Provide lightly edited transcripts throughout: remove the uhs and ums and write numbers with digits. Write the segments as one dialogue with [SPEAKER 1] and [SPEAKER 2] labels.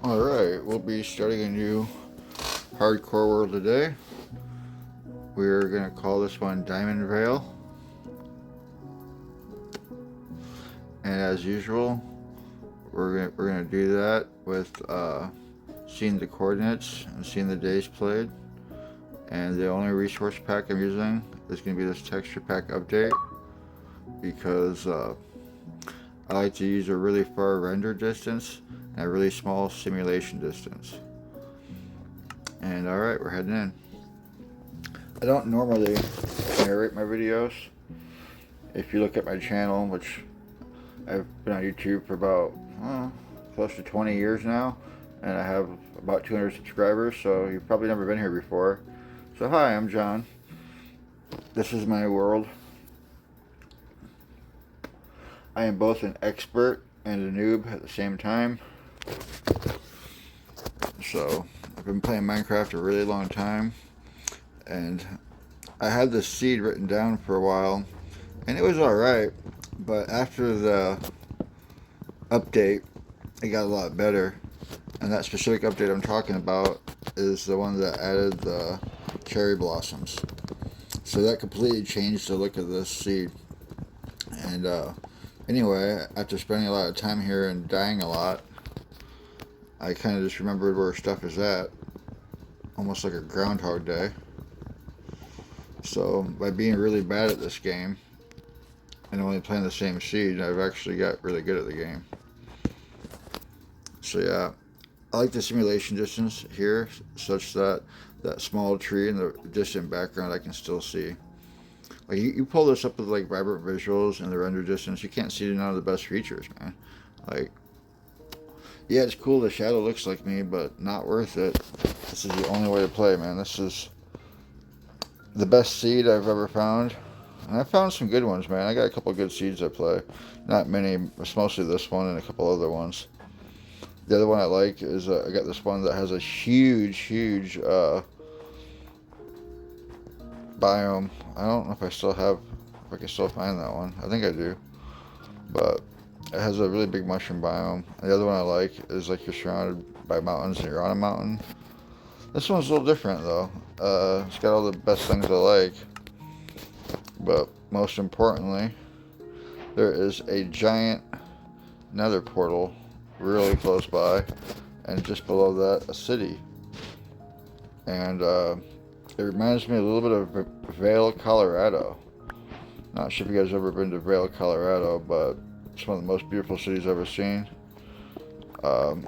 [SPEAKER 1] Alright, we'll be starting a new hardcore world today. We're going to call this one Diamond Vale. And as usual, we're gonna do that with seeing the coordinates and seeing the days played. And the only resource pack I'm using is going to be this texture pack update because I like to use a really far render distance and a really small simulation distance. And alright, we're heading in. I don't normally narrate my videos. If you look at my channel, which I've been on YouTube for about close to 20 years now, and I have about 200 subscribers, so you've probably never been here before. So hi, I'm John. This is my world. I am both an expert and a noob at the same time. So I've been playing Minecraft a really long time, and I had this seed written down for a while, and it was alright, but after the update, it got a lot better. And that specific update I'm talking about is the one that added the cherry blossoms. So that completely changed the look of this seed. And anyway, after spending a lot of time here and dying a lot, I kind of just remembered where stuff is at. Almost like a Groundhog Day. So by being really bad at this game and only playing the same seed, I've actually got really good at the game. So yeah, I like the simulation distance here, such that that small tree in the distant background I can still see. Like you pull this up with like vibrant visuals and the render distance, you can't see none of the best features, man. Like, yeah, it's cool the shadow looks like me, but not worth it. This is the only way to play, man. This is the best seed I've ever found. And I found some good ones, man. I got a couple good seeds I play. Not many, it's mostly this one and a couple other ones. The other one I like is I got this one that has a huge biome. I don't know if I can still find that one. I think I do. But it has a really big mushroom biome. And the other one I like is like you're surrounded by mountains and you're on a mountain. This one's a little different though. It's got all the best things I like. But most importantly, there is a giant Nether Portal really close by, and just below that a city. And it reminds me a little bit of Vale, Colorado. Not sure if you guys have ever been to Vale, Colorado, but it's one of the most beautiful cities I've ever seen.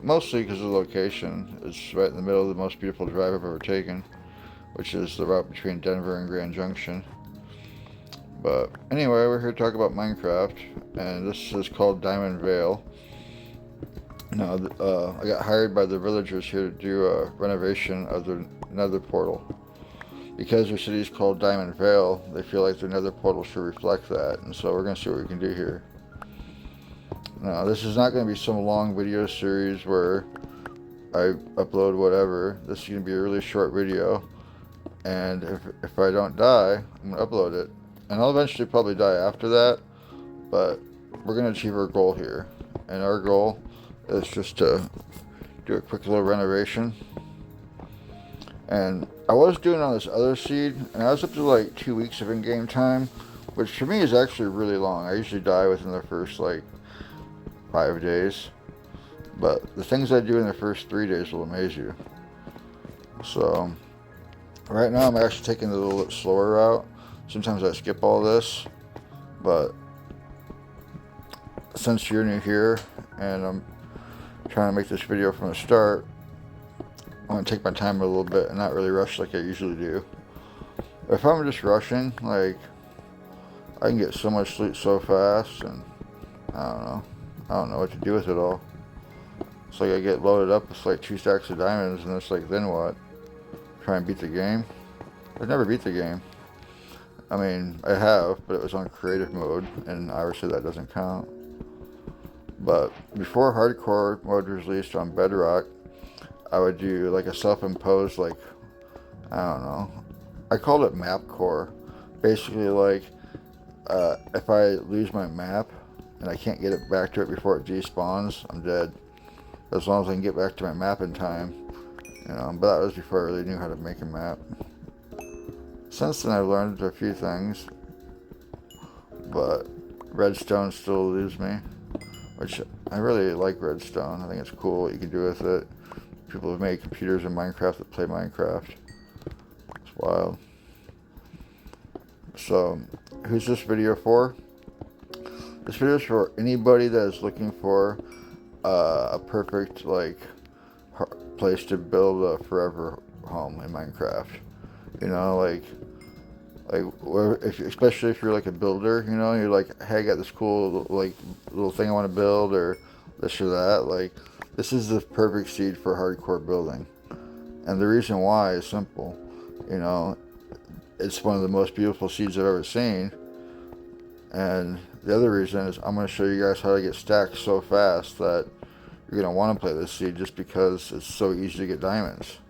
[SPEAKER 1] Mostly because of the location. It's right in the middle of the most beautiful drive I've ever taken, which is the route between Denver and Grand Junction. But anyway, we're here to talk about Minecraft, and this is called Diamond Vale. Now, I got hired by the villagers here to do a renovation of the Nether Portal. Because their city is called Diamond Vale, they feel like their Nether Portal should reflect that, and so we're going to see what we can do here. Now, this is not going to be some long video series where I upload whatever. This is going to be a really short video, and if I don't die, I'm going to upload it. And I'll eventually probably die after that, but we're going to achieve our goal here. And our goal is just to do a quick little renovation. And I was doing on this other seed, and I was up to like 2 weeks of in-game time, which for me is actually really long. I usually die within the first like 5 days, but the things I do in the first 3 days will amaze you. So right now I'm actually taking the little bit slower route. Sometimes I skip all this, but since you're new here and I'm trying to make this video from the start, I'm going to take my time a little bit and not really rush like I usually do. If I'm just rushing, like, I can get so much loot so fast, and I don't know what to do with it all. It's like I get loaded up with like 2 stacks of diamonds, and it's like, then what? Try and beat the game? I've never beat the game. I mean, I have, but it was on creative mode, and obviously that doesn't count. But before hardcore mode was released on Bedrock, I would do like a self-imposed, like, I don't know, I called it map core. Basically, like, if I lose my map and I can't get it back to it before it despawns, I'm dead. as long as I can get back to my map in time. You know, but that was before I really knew how to make a map. Since then, I've learned a few things, but redstone still eludes me, which I really like redstone. I think it's cool what you can do with it. People have made computers in Minecraft that play Minecraft. It's wild. So, who's this video for? This video is for anybody that is looking for a perfect, like, place to build a forever home in Minecraft. You know, like especially if you're like a builder, you know, you're like, hey, I got this cool like little thing I want to build, or this or that. Like, this is the perfect seed for hardcore building, and the reason why is simple. You know, it's one of the most beautiful seeds I've ever seen, and the other reason is I'm going to show you guys how to get stacked so fast that you're going to want to play this seed, just because it's so easy to get diamonds.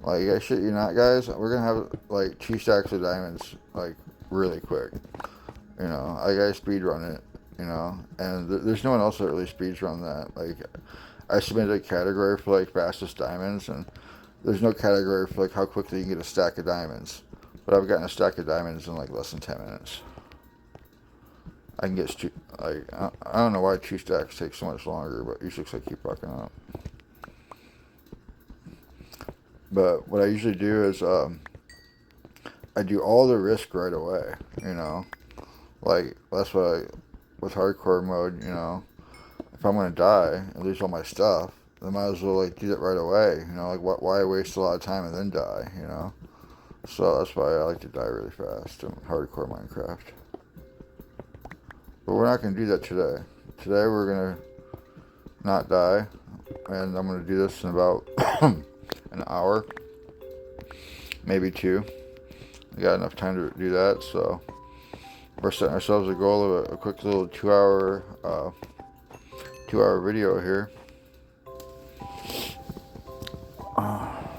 [SPEAKER 1] Like, I shit you not, guys, we're going to have, like, 2 stacks of diamonds, like, really quick. You know, I gotta speed run it, you know, and there's no one else that really speeds run that. Like, I submitted a category for, like, fastest diamonds, and there's no category for, like, how quickly you can get a stack of diamonds. But I've gotten a stack of diamonds in, like, less than 10 minutes. I can get, like, I don't know why 2 stacks take so much longer, but usually looks like keep fucking up. But what I usually do is, I do all the risk right away, you know. Like, that's what with hardcore mode, you know, if I'm gonna die and lose all my stuff, then I might as well, like, do it right away, you know. Like, why waste a lot of time and then die, you know. So that's why I like to die really fast in hardcore Minecraft. But we're not gonna do that today. Today we're gonna not die, and I'm gonna do this in about an hour, maybe 2. We got enough time to do that, so we're setting ourselves a goal of a quick little 2-hour video here. Alright,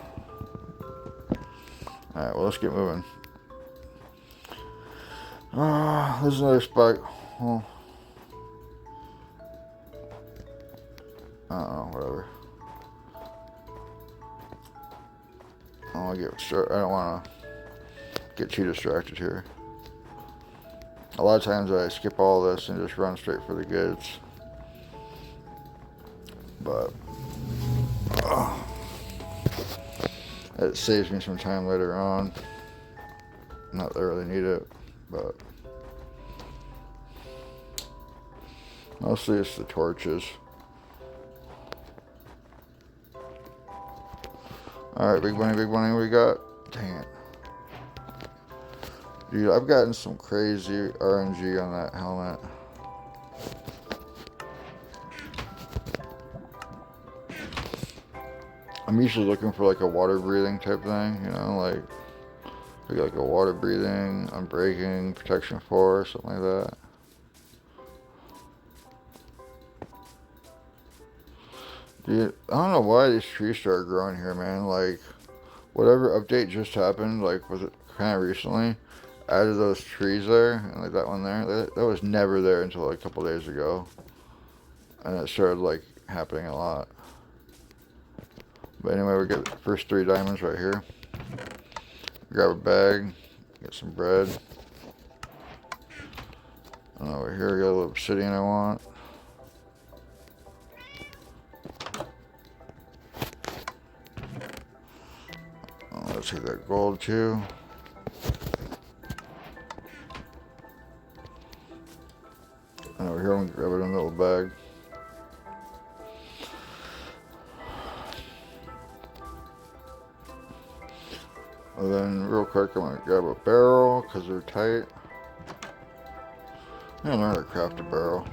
[SPEAKER 1] well, let's get moving. There's another spike. Well, I don't know, whatever. I don't want to get too distracted here. A lot of times I skip all this and just run straight for the goods. But it saves me some time later on. Not that I really need it, but mostly it's the torches. Alright, big money, what we got? Dang it. Dude, I've gotten some crazy RNG on that helmet. I'm usually looking for like a water breathing type thing, you know, like a water breathing, unbreaking, protection 4, something like that. Dude, I don't know why these trees started growing here, man. Like, whatever update just happened, like, was it kind of recently, added those trees there, and like that one there, that was never there until like a couple days ago. And it started like happening a lot. But anyway, we get the first 3 diamonds right here. Grab a bag, get some bread. And over here we got a little obsidian I want. Let's take that gold too. And over here I'm gonna grab it in a little bag. And then real quick I'm gonna grab a barrel because they're tight. I'm gonna learn how to craft a barrel.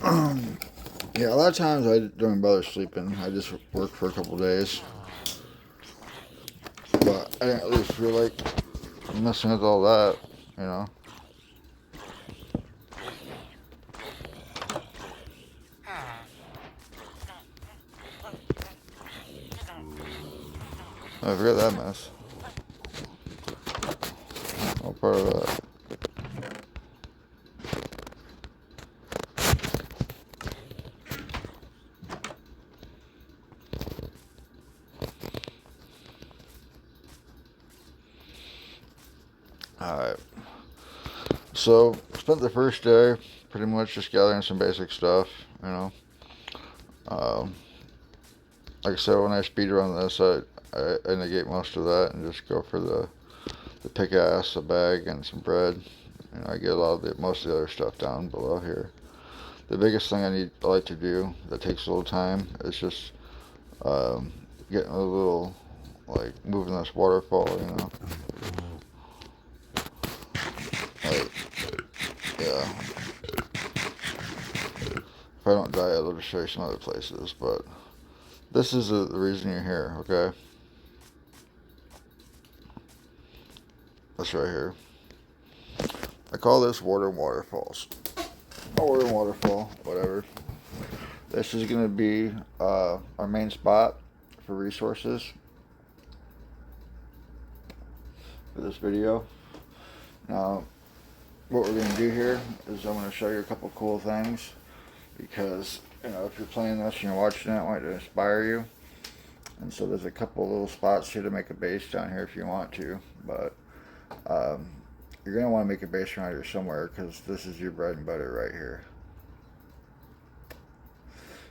[SPEAKER 1] Yeah, a lot of times during my brother's sleeping, I just work for a couple days. But I didn't really feel like messing with all that, you know. I forgot that mess. All part of that. Alright. So, spent the first day pretty much just gathering some basic stuff, you know. Um, like I said, when I speed run this, I negate most of that and just go for the pickaxe, a bag, and some bread. You know, I get most of the other stuff down below here. The biggest thing I like to do that takes a little time is just getting a little, like, moving this waterfall, you know. Like, yeah. If I don't die, I'll just show you some other places, but this is the reason you're here, okay? This right here. I call this water and waterfalls. Water and waterfall, whatever. This is going to be our main spot for resources for this video. Now, what we're going to do here is I'm going to show you a couple cool things because, you know, if you're playing this and you're watching it, I want it to inspire you. And so there's a couple little spots here to make a base down here if you want to, but you're going to want to make a base around here somewhere because this is your bread and butter right here.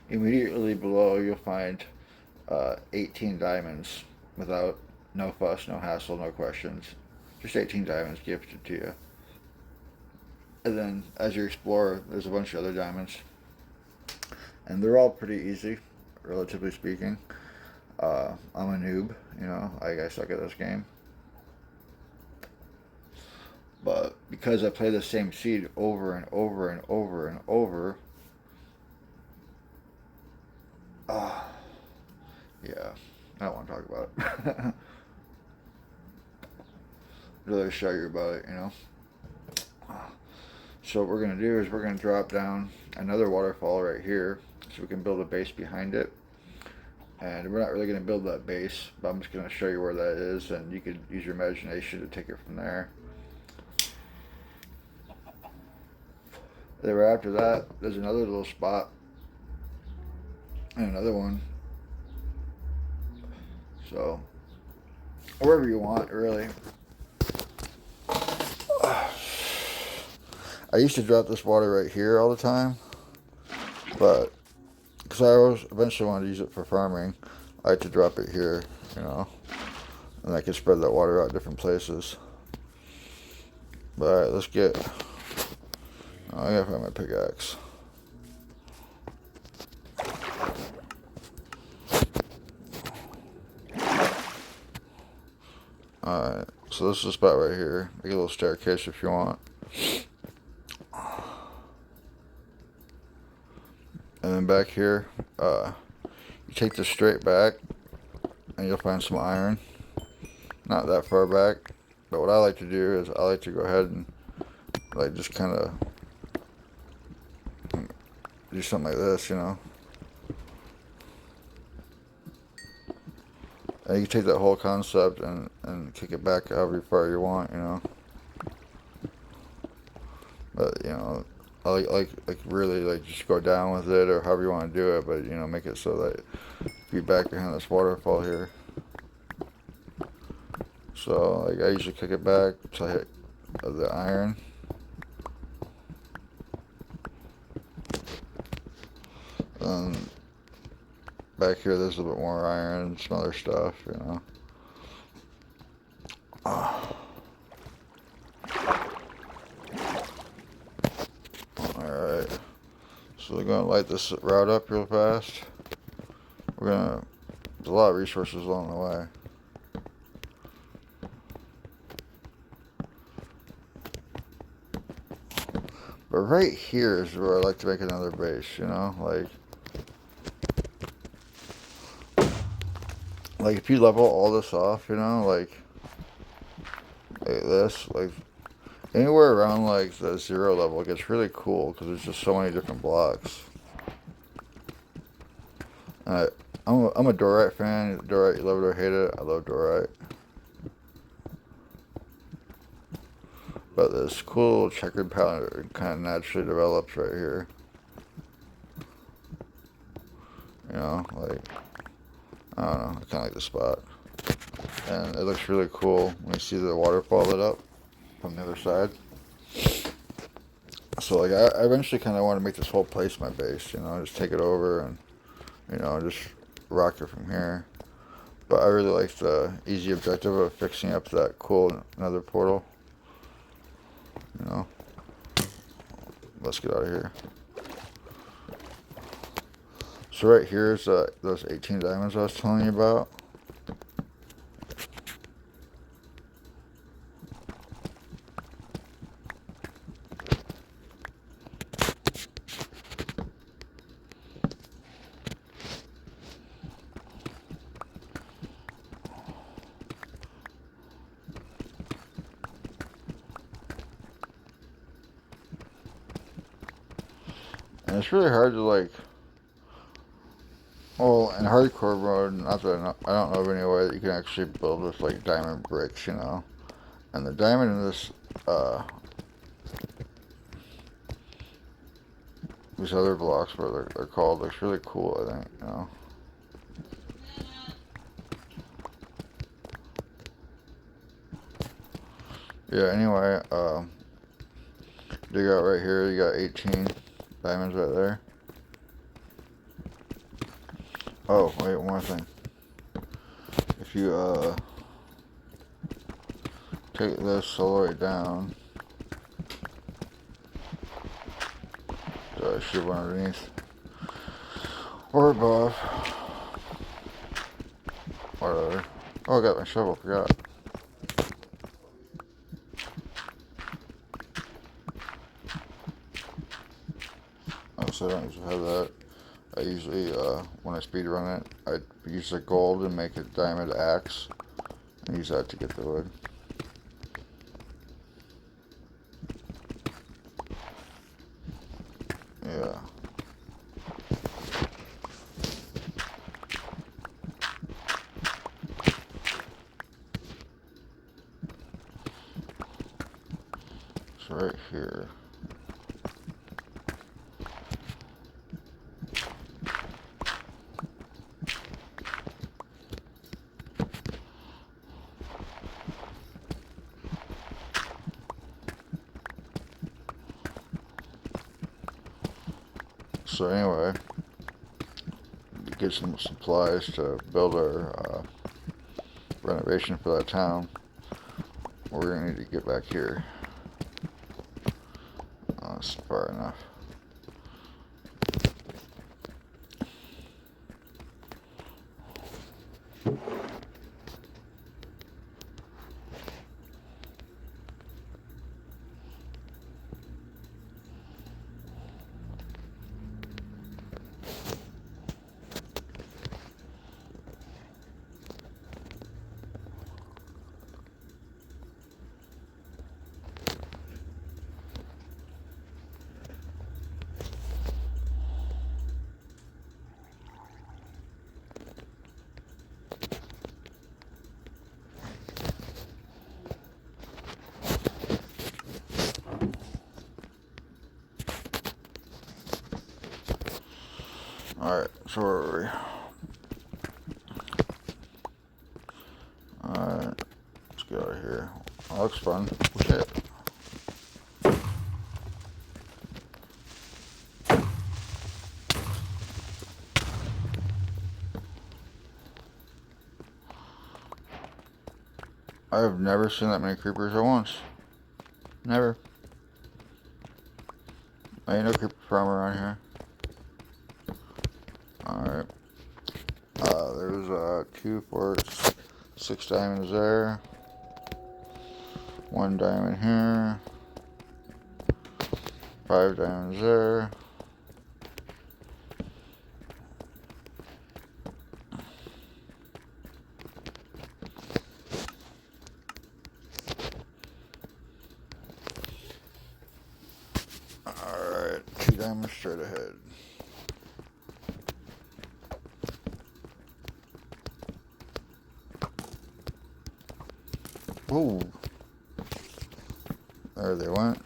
[SPEAKER 1] Immediately below you'll find 18 diamonds without no fuss, no hassle, no questions. Just 18 diamonds gifted to you. And then as you explore, there's a bunch of other diamonds. And they're all pretty easy, relatively speaking. I'm a noob, you know, I suck at this game. But because I play the same seed over and over and over and over, yeah, I don't want to talk about it. I'd rather show you about it, you know. So what we're going to do is we're going to drop down another waterfall right here so we can build a base behind it. And we're not really going to build that base, but I'm just going to show you where that is, and you could use your imagination to take it from there. Then right after that, there's another little spot, and another one. So, wherever you want, really. I used to drop this water right here all the time, but because I always eventually wanted to use it for farming, I like to drop it here, you know, and I can spread that water out different places. But alright, let's get. I gotta find my pickaxe. Alright, so this is the spot right here. Make a little staircase if you want. And then back here, you take this straight back, and you'll find some iron. Not that far back, but what I like to do is I like to go ahead and like just kind of do something like this, you know. And you can take that whole concept and kick it back however far you want, you know. But, you know, I like really like just go down with it or however you want to do it, but, you know, make it so that you back behind this waterfall here. So, like, I usually kick it back till I hit the iron. Back here, there's a little bit more iron and some other stuff, you know. Alright. So we're going to light this route up real fast. There's a lot of resources along the way. But right here is where I like to make another base, you know? Like if you level all this off, you know, like this, like anywhere around like the 0 level, it gets really cool because there's just so many different blocks. And I'm a Dorite fan. Dorite, you love it or hate it, I love Dorite. But this cool checkered pattern kind of naturally develops right here. You know, like, I don't know, I kind of like the spot. And it looks really cool when you see the waterfall lit up from the other side. So, like, I eventually kind of want to make this whole place my base, you know, just take it over and, you know, just rock it from here. But I really like the easy objective of fixing up that cool Nether Portal. You know, let's get out of here. So right here is those 18 diamonds I was telling you about. And it's really hard to like, well, in hardcore mode, not that I don't know of any way that you can actually build with like diamond bricks, you know. And the diamond in this, these other blocks, where they're called, looks really cool, I think, you know. Yeah, anyway, dig out right here, you got 18 diamonds right there. Oh, wait, one more thing. If you, take this all the way down, shoot one underneath, or above, whatever. Oh, I got my shovel, forgot. Oh, so I don't usually have that. I usually, when I speed run it, I use the gold and make a diamond axe, and use that to get the wood. Yeah. So right here. So anyway, to get some supplies to build our renovation for that town, we're gonna need to get back here. Oh, that's far enough. Alright, so where are we? Alright, let's get out of here. Oh, that looks fun. Shit. I have never seen that many creepers at once. Never. Ain't no creeper farm around here. Alright. There's 2, 4, 6 diamonds there. 1 diamond here. 5 diamonds there. Alright, 2 diamonds straight ahead. Whoa. There they went.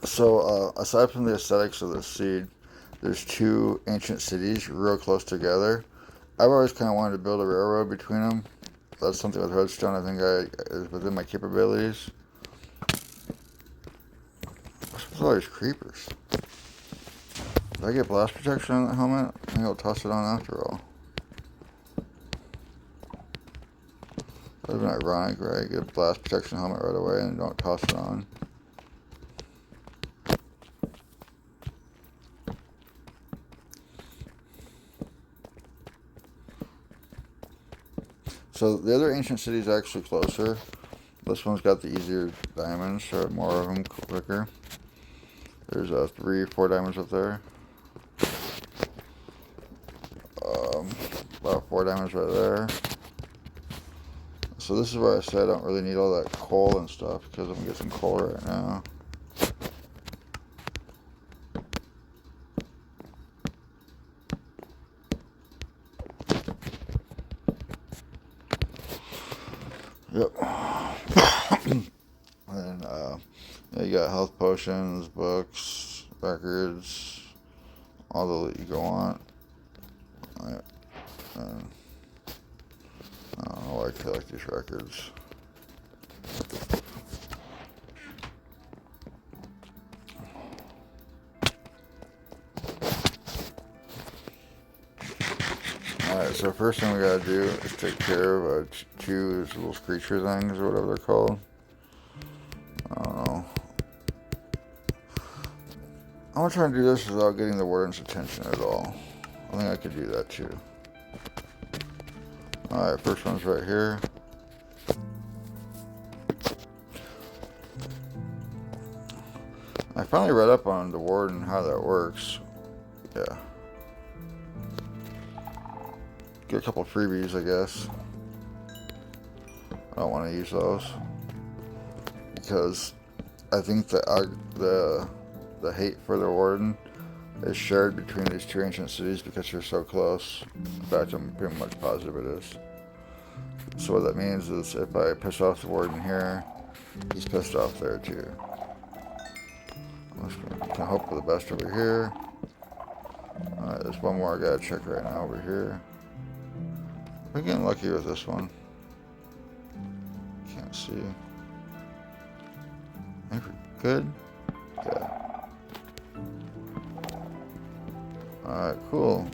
[SPEAKER 1] So, aside from the aesthetics of the seed, there's 2 ancient cities real close together. I've always kind of wanted to build a railroad between them. That's something with redstone I think is within my capabilities. What's with all these creepers? Did I get blast protection on that helmet? I think I'll toss it on after all. That would have been ironic, right? Get a blast protection helmet right away and don't toss it on. So the other ancient city is actually closer. This one's got the easier diamonds, so more of them quicker. There's 3, 4 diamonds up there. About 4 diamonds right there. So this is where I say I don't really need all that coal and stuff, because I'm gonna get some coal right now. Yep. And yeah, you got health potions, books, records, all the loot you go want. I don't know why I collect these records. Alright, so first thing we gotta do is take care of 2 little screecher things, or whatever they're called. I don't know. I'm gonna try and do this without getting the warden's attention at all. I think I could do that too. Alright, first one's right here. I finally read up on the warden, how that works. Yeah. Get a couple freebies, I guess. I don't want to use those. Because I think that the hate for the warden is shared between these 2 ancient cities because they're so close. In fact, I'm pretty much positive it is. So what that means is if I piss off the warden here, he's pissed off there too. I'm just gonna hope for the best over here. Alright, there's one more I gotta check right now over here. We're getting lucky with this one. Can't see. Think we're good? Yeah. Alright, cool.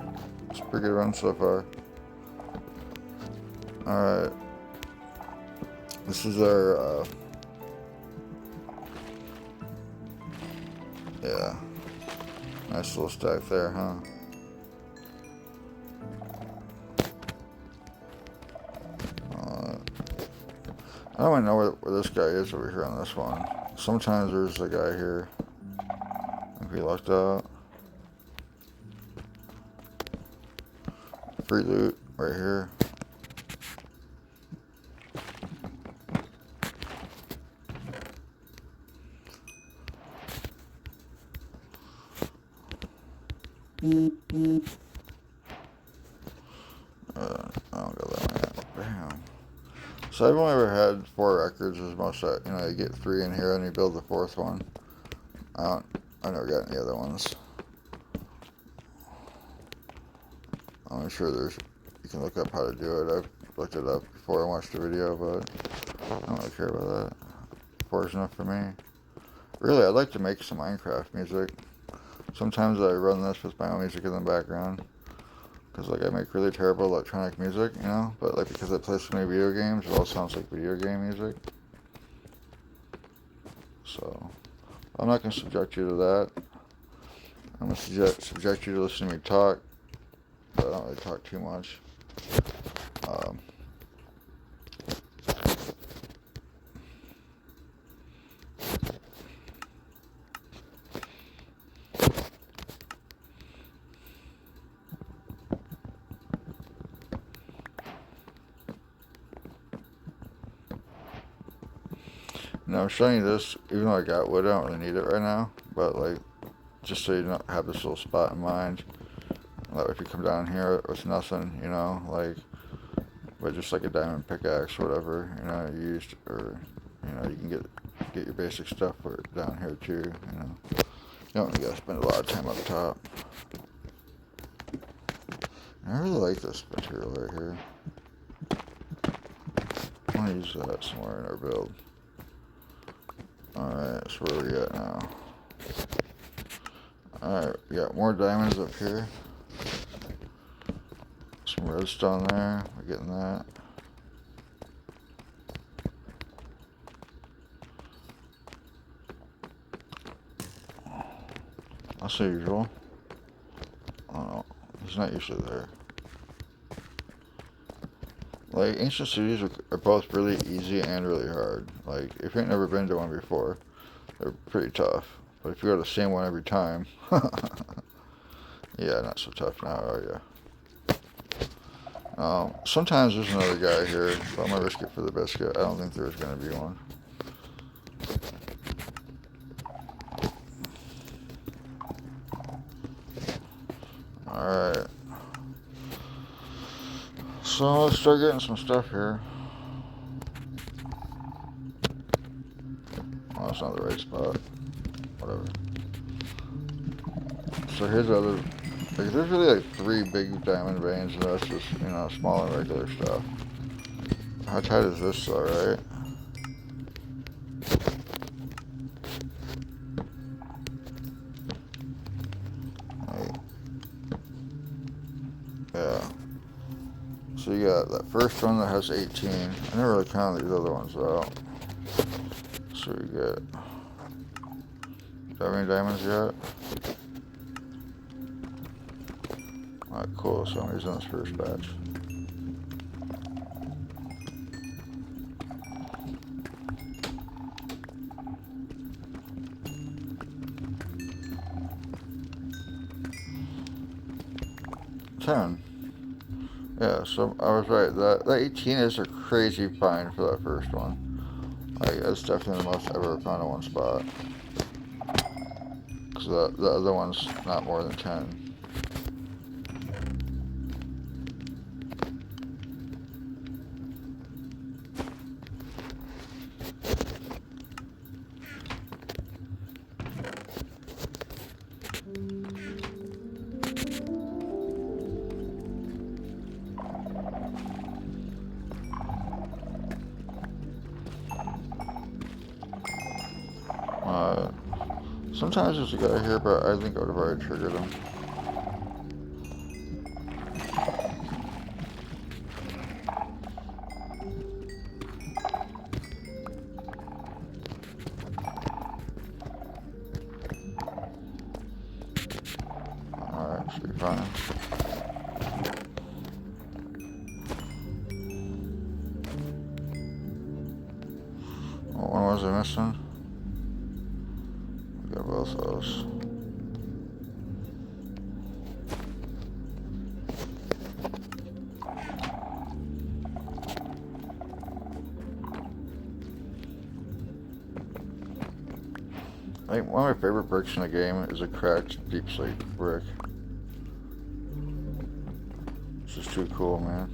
[SPEAKER 1] It's a pretty good run so far. Alright. This is our, yeah. Nice little stack there, huh? I don't even know where this guy is over here on this one. Sometimes there's a guy here. I think we lucked out. Free loot right here. I don't got that one yet. Bam. So I've only ever had 4 records. As most, you get 3 in here and you build the 4th one. I never got any other ones. I'm sure you can look up how to do it. I've looked it up before I watched the video, but I don't really care about that. 4 is enough for me. Really, I'd like to make some Minecraft music. Sometimes I run this with my own music in the background. Because I make really terrible electronic music, but because I play so many video games, it all sounds like video game music. So, I'm not going to subject you to that. I'm going to subject you to listening to me talk, but I don't really talk too much. I'm showing you this, even though I got wood, I don't really need it right now. But like, just so you don't have this little spot in mind. Like if you come down here with nothing, like, but just like a diamond pickaxe, or whatever, you used, or you can get your basic stuff down here too. You don't really gotta spend a lot of time up top. I really like this material right here. I want to use that somewhere in our build. Alright, so where are we at now? Alright, we got more diamonds up here. Some redstone there. We're getting that. That's the usual. Oh no, he's not usually there. Like, ancient cities are both really easy and really hard. Like, if you ain't never been to one before, they're pretty tough. But if you go to the same one every time, yeah, not so tough now, are you? Sometimes there's another guy here, but I'm gonna risk it for the biscuit. I don't think there's gonna be one. Alright. So let's start getting some stuff here. Oh, that's not the right spot. Whatever. So here's the other. Like, there's really like 3 big diamond veins, and the rest is, small and regular stuff. How tight is this though, right? Right. Yeah. So you got that first one that has 18. I never really counted these other ones out. So you get. Do you have any diamonds yet? Alright, cool. So I'm using this first batch. Yeah, so I was right. That 18 is a crazy find for that first one. Like, that's definitely the most I've ever found in one spot. Because the other one's not more than 10. Sometimes there's a guy here, but I think I would have already triggered him. Alright, should be fine. What one was I missing? We got both of those. I think one of my favorite bricks in the game is a cracked deep slate brick. It's just too cool, man.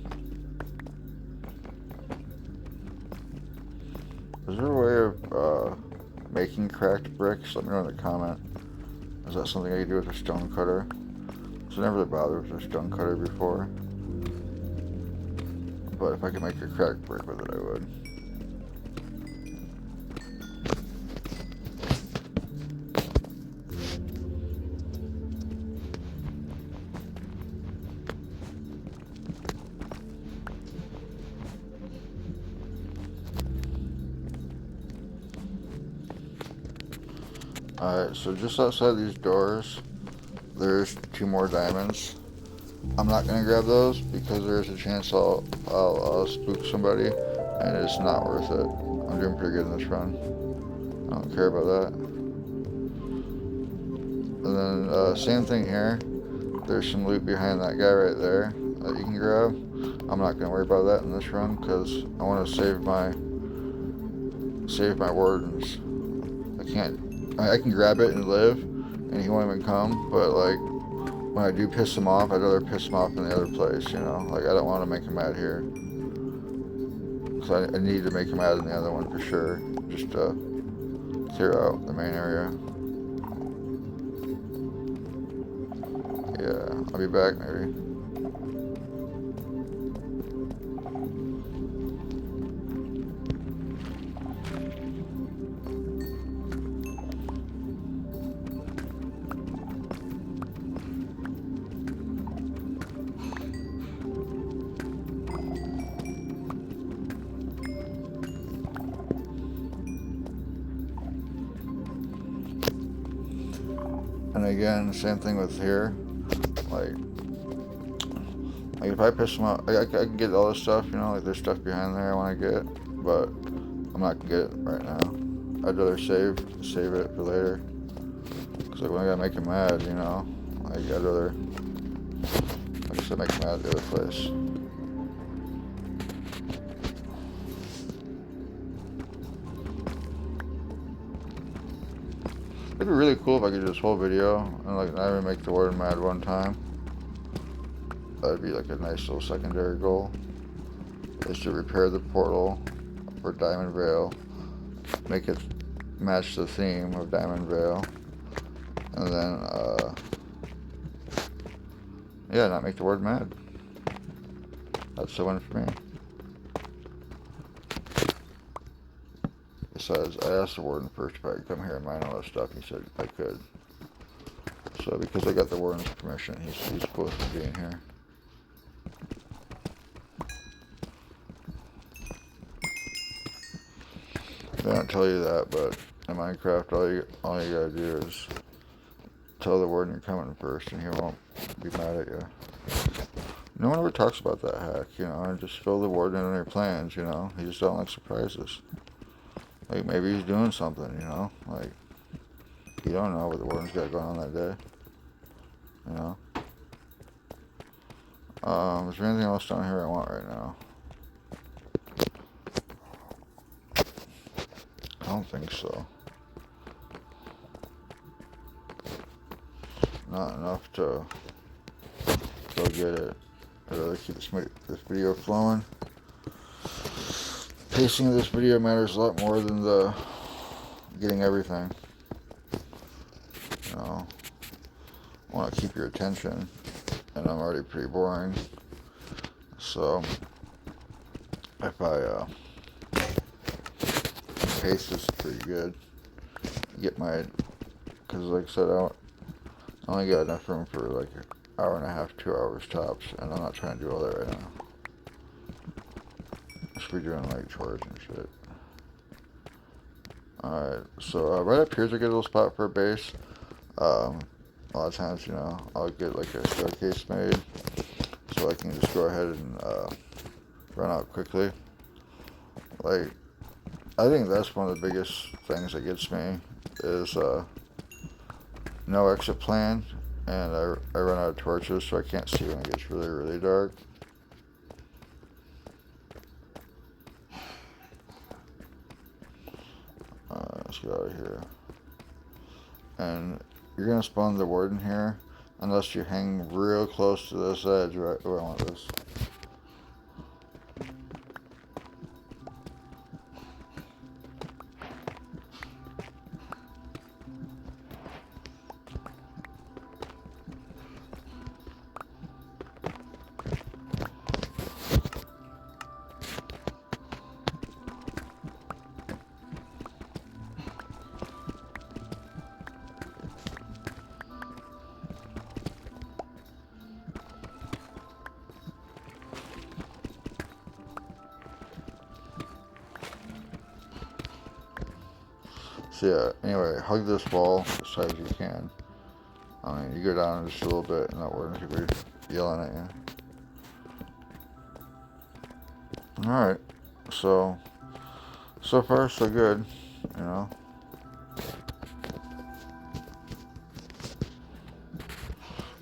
[SPEAKER 1] Is there a way of making cracked bricks? Let me know in the comment. Is that something I can do with a stone cutter? So I never really bothered with a stone cutter before. But if I could make a cracked brick with it, I would. Alright, so just outside these doors, there's 2 more diamonds. I'm not going to grab those because there's a chance I'll spook somebody, and it's not worth it. I'm doing pretty good in this run. I don't care about that. And then, same thing here. There's some loot behind that guy right there that you can grab. I'm not going to worry about that in this run because I want to save my wardens. I can grab it and live, and he won't even come, but like, when I do piss him off, I'd rather piss him off in the other place, you know? Like, I don't want to make him mad here. So I need to make him mad in the other one for sure. Just clear out the main area. Yeah, I'll be back maybe. And again, same thing with here. Like if I piss them off, I can get all this stuff, you know, like there's stuff behind there I want to get, but I'm not gonna get it right now. I'd rather save it for later. Cause like when I gotta make him mad, you know, like I'd rather, like I said, make him mad at the other place. It'd be really cool if I could do this whole video and like not even make the warden mad one time. That'd be like a nice little secondary goal. Is to repair the portal for Diamond Vale, make it match the theme of Diamond Vale, and then yeah, not make the warden mad. That's the one for me. Besides, I asked the warden first if I could come here and mine all this stuff. He said I could. So because I got the warden's permission, he's supposed to be in here. They don't tell you that, but in Minecraft, all you gotta do is tell the warden you're coming first, and he won't be mad at you. No one ever talks about that hack, you know, and just fill the warden in their plans, you know. He just don't like surprises. Like, maybe he's doing something, you know? Like, you don't know what the warden's got going on that day, you know? Is there anything else down here I want right now? I don't think so. Not enough to go get it. I'd rather keep this video flowing. Pacing of this video matters a lot more than the getting everything. You know, I want to keep your attention, and I'm already pretty boring. So if I pace this pretty good, get my, because like I said, I only got enough room for like an hour and a half, 2 hours tops, and I'm not trying to do all that right now. I should be doing like chores and shit. Alright, so right up here's a good little spot for a base. A lot of times, you know, I'll get like a staircase made so I can just go ahead and run out quickly. Like, I think that's one of the biggest things that gets me is no exit plan, and I run out of torches, so I can't see when it gets really, really dark. Let's get out of here. And you're gonna spawn the warden here unless you hang real close to this edge, right? Oh, I want this. So yeah, anyway, hug this wall as tight as you can. I mean, you go down just a little bit and that warden's gonna be yelling at you. Alright, so far so good, you know.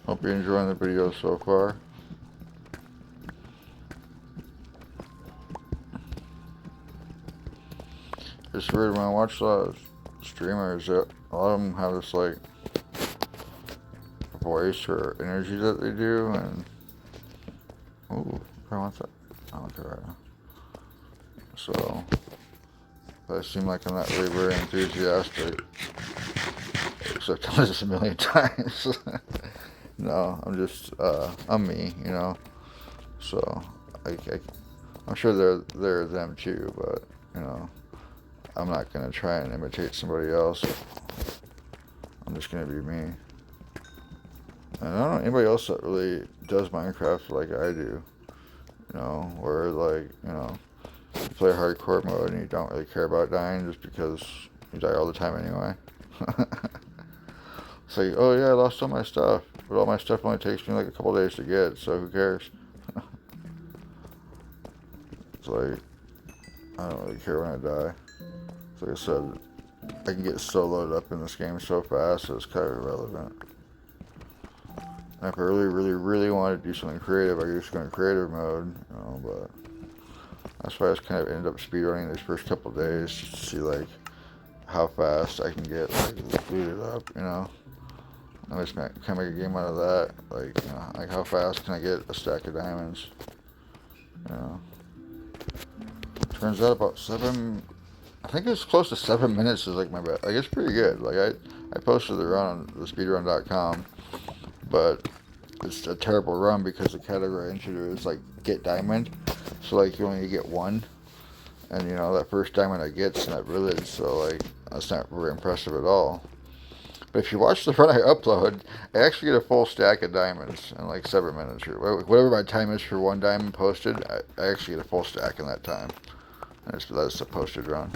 [SPEAKER 1] Hope you're enjoying the video so far. it's weird when I watch a lot of streamers. A lot of them have this like voice or energy that they do, and ooh, I want that. I want that right now. So I seem like I'm not really very enthusiastic, except I this a million times. No, I'm just I'm me, you know. So I'm sure they're them too, but you know, I'm not gonna try and imitate somebody else. I'm just gonna be me. And I don't know anybody else that really does Minecraft like I do. You know, where like, you know, you play hardcore mode and you don't really care about dying just because you die all the time anyway. It's like, oh yeah, I lost all my stuff, but all my stuff only takes me like a couple days to get, so who cares? It's like, I don't really care when I die. So like I said, I can get so loaded up in this game so fast that it's kind of irrelevant. And if I really want to do something creative, I could just go in creative mode, you know, but that's why I just kind of ended up speedrunning these first couple days, just to see like how fast I can get like looted up, you know. I just can I make a game out of that, like, you know, like how fast can I get a stack of diamonds, you know. Turns out about I think it's close to 7 minutes is like my best. Like it's pretty good. Like I posted the run on the speedrun.com, but it's a terrible run because the category I entered is like get diamond, so like you only get one, and you know that first diamond I get's not village, so like that's not very impressive at all. But if you watch the run I upload, I actually get a full stack of diamonds in like 7 minutes or whatever my time is for one diamond posted. I actually get a full stack in that time. And that's a posted run.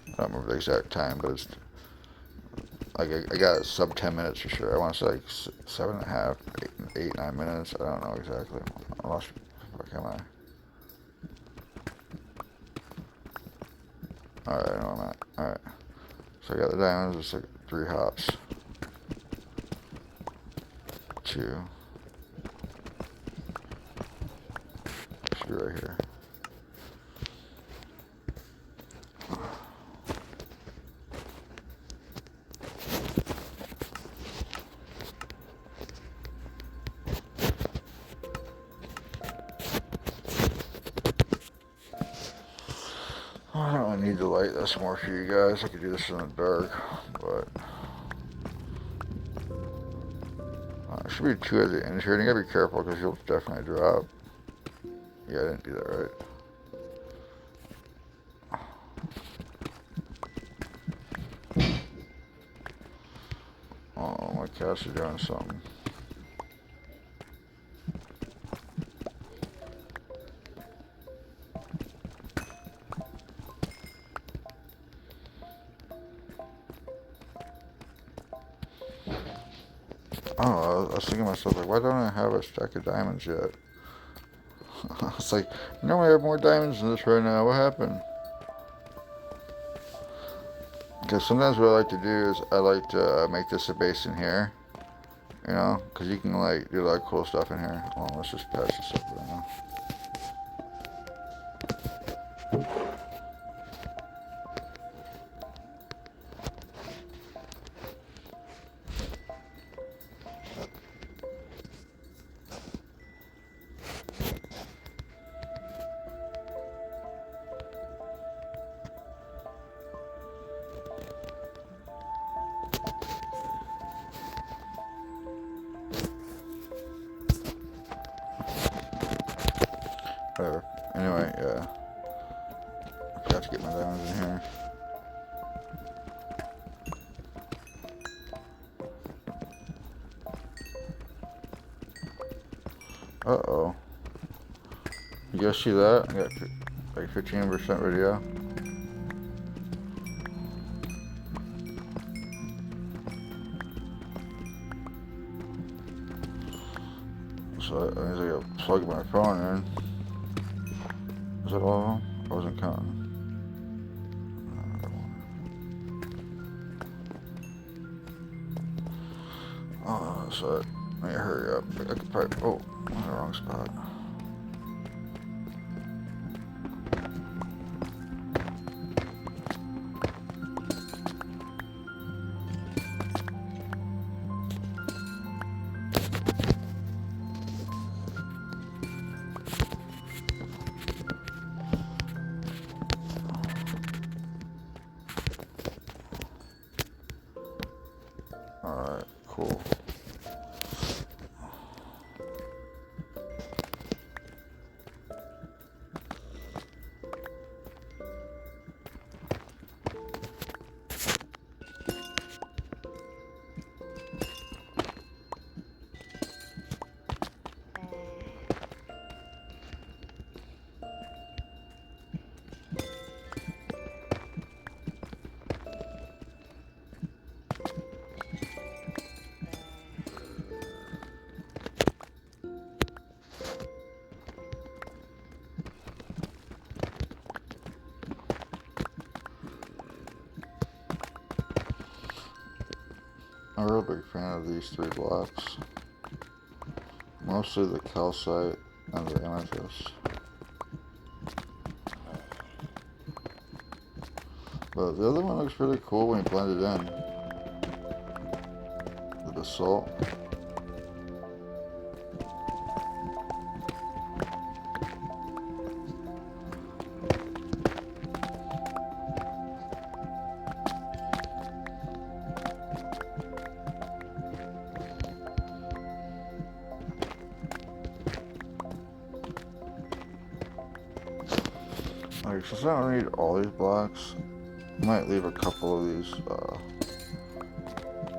[SPEAKER 1] I don't remember the exact time, but it's like I got sub 10 minutes for sure. I want to say like 7.5, 8, 9 minutes. I don't know exactly. I lost. Where am I? Alright, I know where I'm at. Alright. So I got the diamonds. It's like 3 hops. 2. Should be right here. I don't really need to light this more for you guys. I could do this in the dark, but there should be 2 at the end here. And you gotta be careful because you'll definitely drop. Yeah, I didn't do that right. Oh, my cats are doing something. Oh, I was thinking to myself, like, why don't I have a stack of diamonds yet? It's like, normally I have more diamonds than this right now. What happened? Because sometimes what I like to do is I like to make this a base in here. You know? Because you can, like, do a lot of cool stuff in here. Well, let's just patch this up right now. Whatever. Anyway, yeah. I forgot to get my diamonds in here. Uh-oh. You guys see that? I got like 15% video. So that means I gotta plug my phone in. Is that all of them? I wasn't counting. Oh, so let me hurry up. I could probably. Oh, I'm in the wrong spot. I'm a real big fan of these 3 blocks. Mostly the calcite and the amethyst. But the other one looks really cool when you blend it in. The basalt. Like, since I don't need all these blocks, I might leave a couple of these,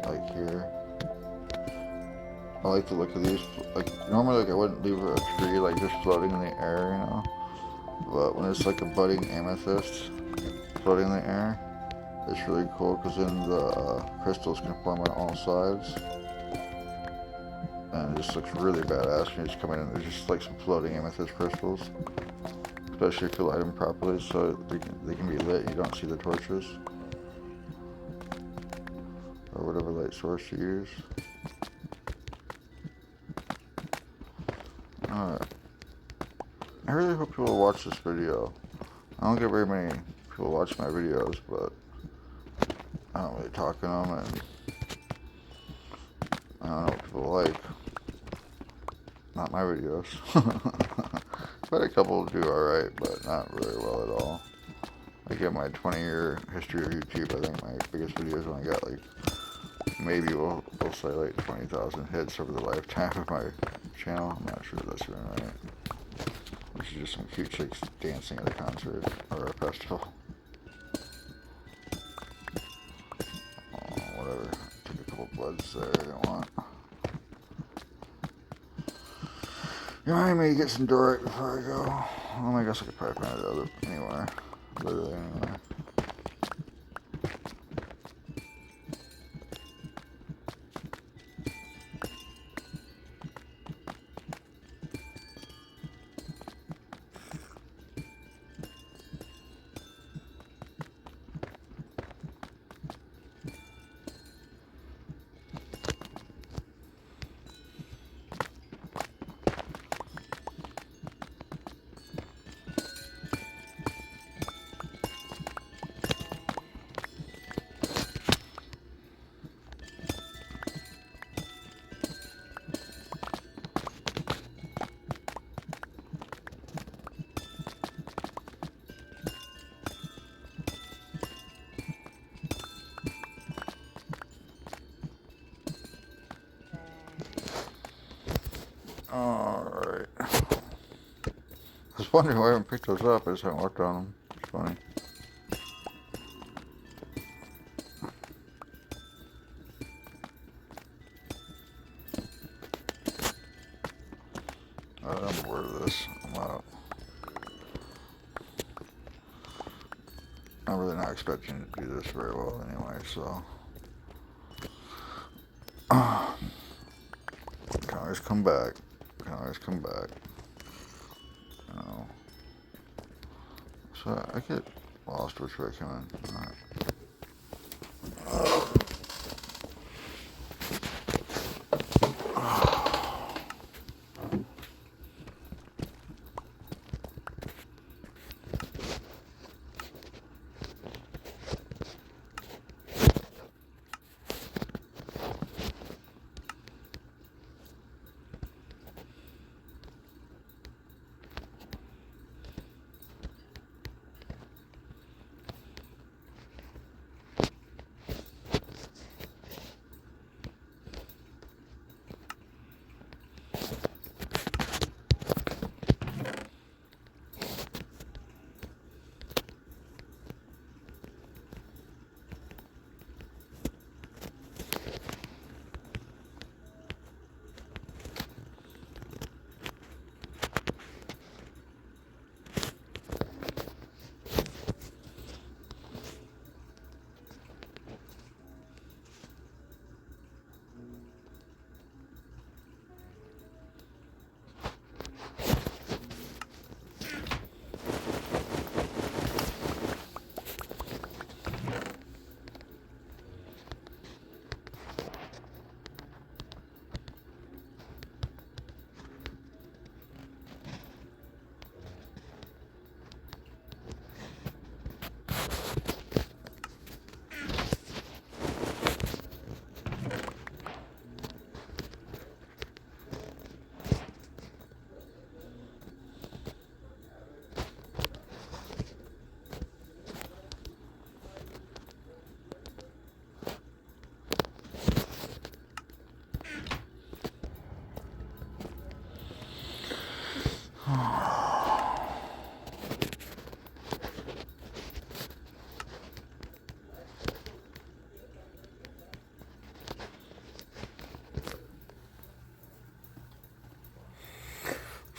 [SPEAKER 1] like here. I like the look of these. Like, normally, like, I wouldn't leave a tree, like, just floating in the air, you know? But when it's, like, a budding amethyst floating in the air, it's really cool, because then the crystals can form on all sides. And it just looks really badass when you just come in and there's just, like, some floating amethyst crystals. Especially if you light them properly, so they can be lit, you don't see the torches. Or whatever light source you use. Alright. I really hope people watch this video. I don't get very many people watch my videos, but I don't really talk in them, and I don't know what people like. Not my videos. But a couple do alright, but not really well at all. Like in my 20-year history of YouTube, I think my biggest videos only got like, maybe we'll say like 20,000 hits over the lifetime of my channel. I'm not sure if that's even right. This is just some cute chicks dancing at a concert or a festival. Oh, whatever. Took a couple bloods there I didn't want. Remind me to get some dorite before I go. Well, I guess I could probably find it other anywhere. Literally anywhere. Alright. I was wondering why I haven't picked those up. I just haven't worked on them. It's funny. I'm bored of this. I'm out. I'm really not expecting to do this very well anyway, so. Can always come back. Can always come back. You know. So I get lost which way I came in. Alright.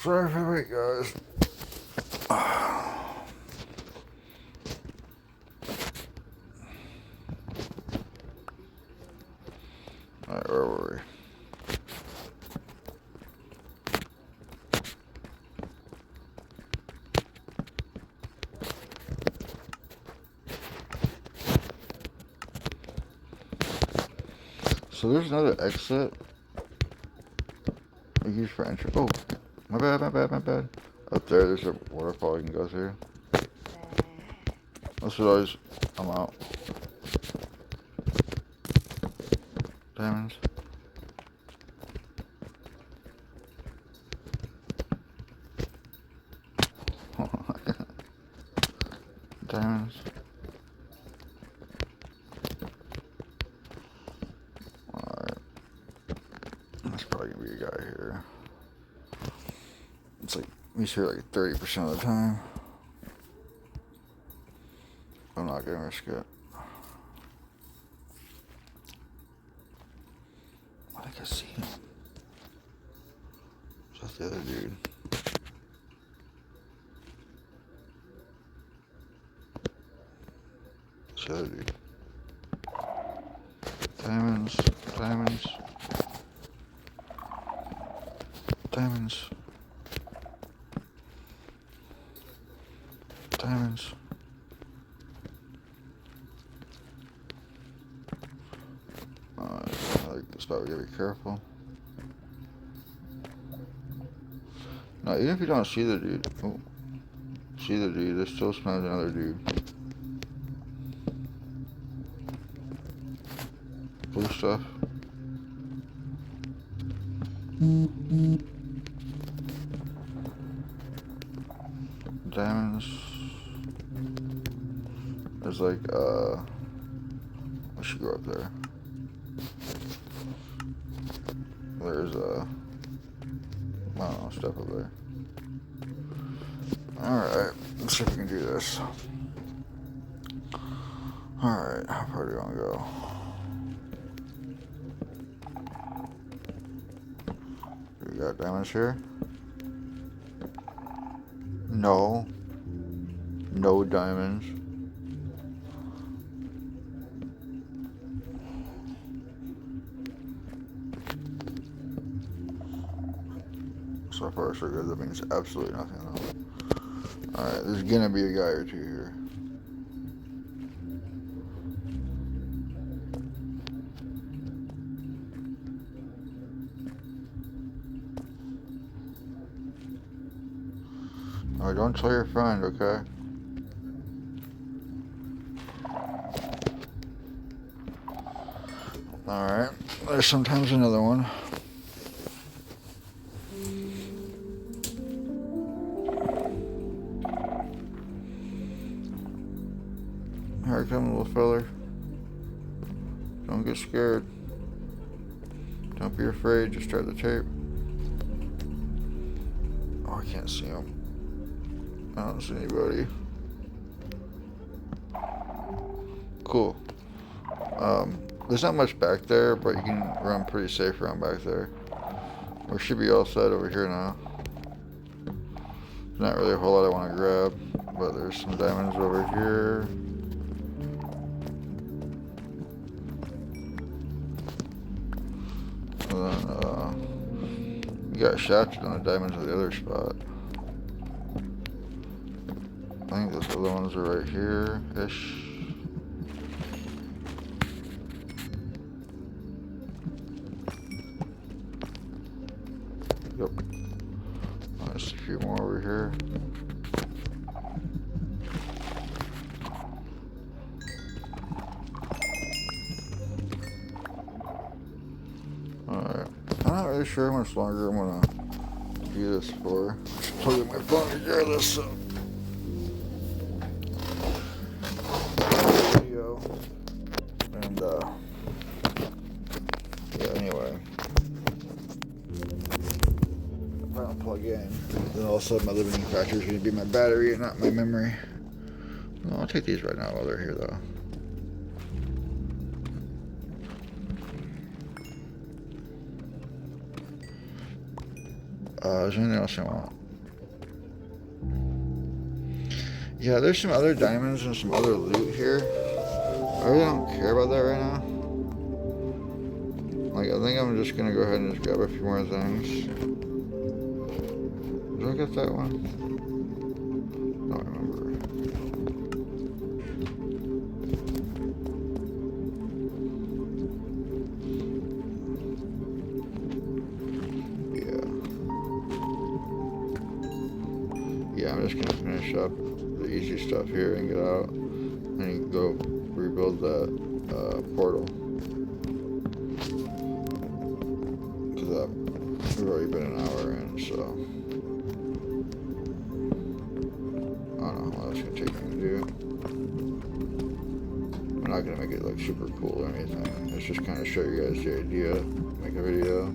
[SPEAKER 1] Sorry for the wait, guys. Alright, where were we? So there's another exit. We use for entry. Oh, my bad, my bad, my bad. Up there, there's a waterfall you can go through. That's what I was. I'm out. Diamonds. Diamonds. Alright. That's probably gonna be a guy here. It's like, he's here like 30% of the time. I'm not gonna risk it. I think I see him. That's the other dude. That's the other dude. Diamonds. Diamonds. Diamonds. Diamonds. I like this spot, we gotta be careful. Now, even if you don't see the dude, oh, see the dude, there's still smells another dude. Blue stuff. Diamonds. There's like, I should go up there. There's I don't know, stuff up there. Alright, let's see if we can do this. Alright, how far do you want to go? We got diamonds here? No. No diamonds. So far so good, that means absolutely nothing though. Alright, there's gonna be a guy or two here. Alright, don't tell your friend, okay? Alright, there's sometimes another one. Here I come, little feller. Don't get scared. Don't be afraid, just try the tape. Oh, I can't see him. I don't see anybody. Cool. There's not much back there, but you can run pretty safe around back there. We should be all set over here now. There's not really a whole lot I want to grab, but there's some diamonds over here. And then, we got shafted on the diamonds at the other spot. I think those other ones are right here-ish. Yep. There's a few more over here. Alright. I'm not really sure how much longer I'm gonna do this for. Just plug in my phone regardless, so. Video. And, yeah, anyway. If I don't plug in, then all of a sudden my limiting factor is going to be my battery and not my memory. No, I'll take these right now while they're here, though. Is there anything else I want? Yeah, there's some other diamonds and some other loot here. I really don't care about that right now. Like, I think I'm just gonna go ahead and just grab a few more things. Did I get that one? I don't remember. Yeah, I'm just gonna finish up the easy stuff here and get out and go rebuild that portal. Because we've already been an hour in, so I don't know how long it's gonna take me to do. I'm not gonna make it like super cool or anything. It's just kind of show you guys the idea, make a video.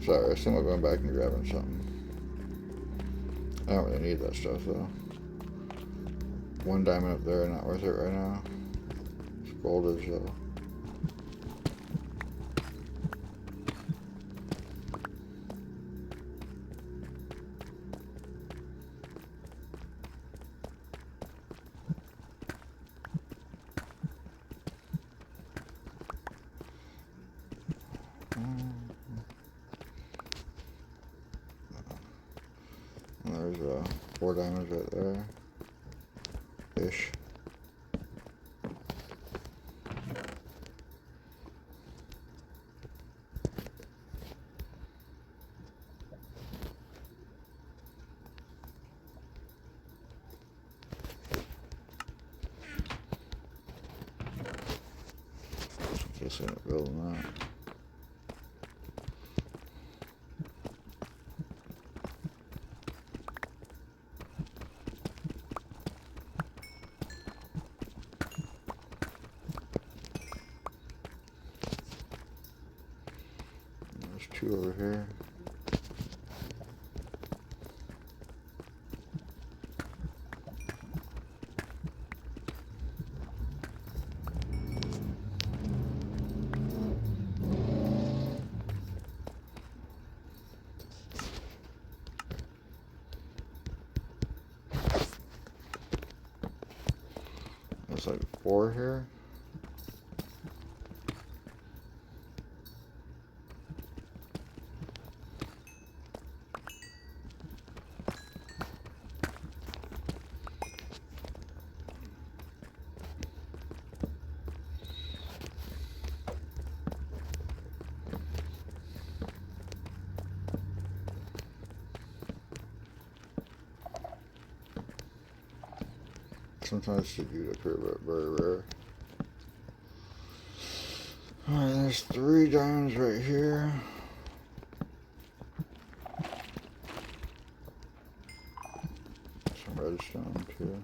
[SPEAKER 1] Sorry, I still am going back and grabbing something. I don't really need that stuff though. One diamond up there, not worth it right now. It's gold as though. And there's 4 diamonds right there. Ish. I guess I end up building that. There's 2 over here. There's like 4 here. Sometimes the dude up here, but very rare. Alright, there's 3 diamonds right here. Some redstone too.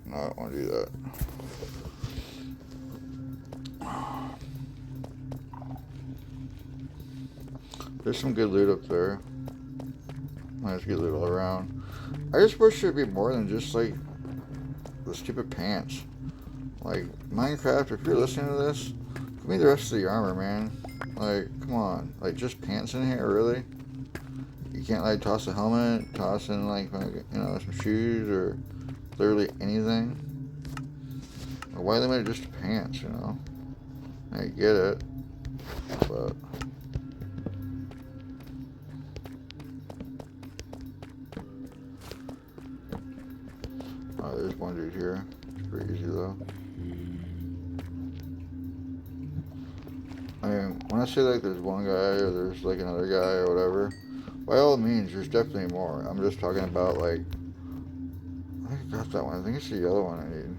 [SPEAKER 1] No, I don't want to do that. There's some good loot up there. There's good loot all around. I just wish there'd be more than just like the stupid pants. Like Minecraft, if you're listening to this, give me the rest of the armor, man. Like, come on. Like just pants in here, really? can't like toss a helmet, toss in like some shoes or literally anything. Or why they made it just pants, I get it, but oh, there's one dude here. It's pretty easy though. I mean, when I say like there's one guy or there's like another guy or whatever, by all means, there's definitely more. I'm just talking about like, I think I got that one. I think it's the yellow one I need.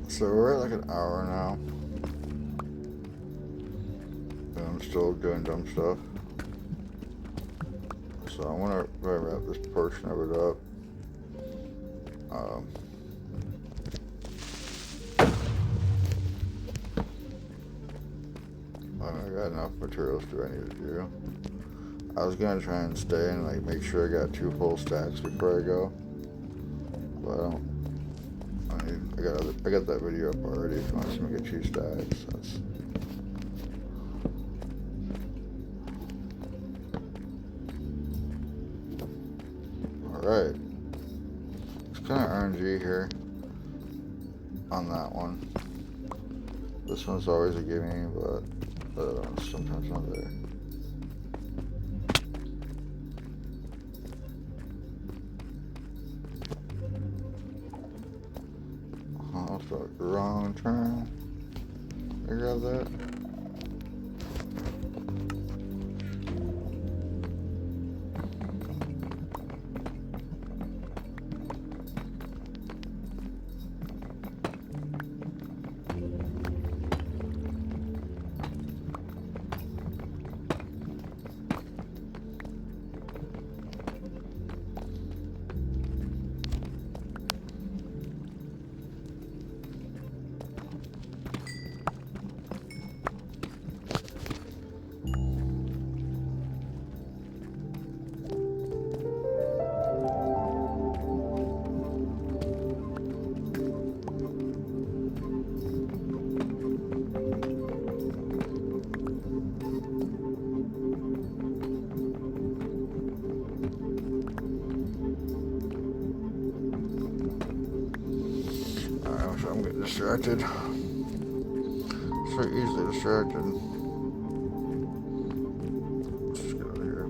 [SPEAKER 1] So we're at like an hour now. And I'm still doing dumb stuff. So I want to wrap this portion of it up. I got enough materials to do what I need to do. I was gonna try and stay and like make sure I got 2 full stacks before I go. But I don't. I got that video up already. If you want to see me get 2 stacks, alright. It's kind of RNG here on that one. This one's always a gimme, but the other one's sometimes not there. I'll start wrong turn. I grab that. I'm getting distracted. So easily distracted. Let's just get out of here.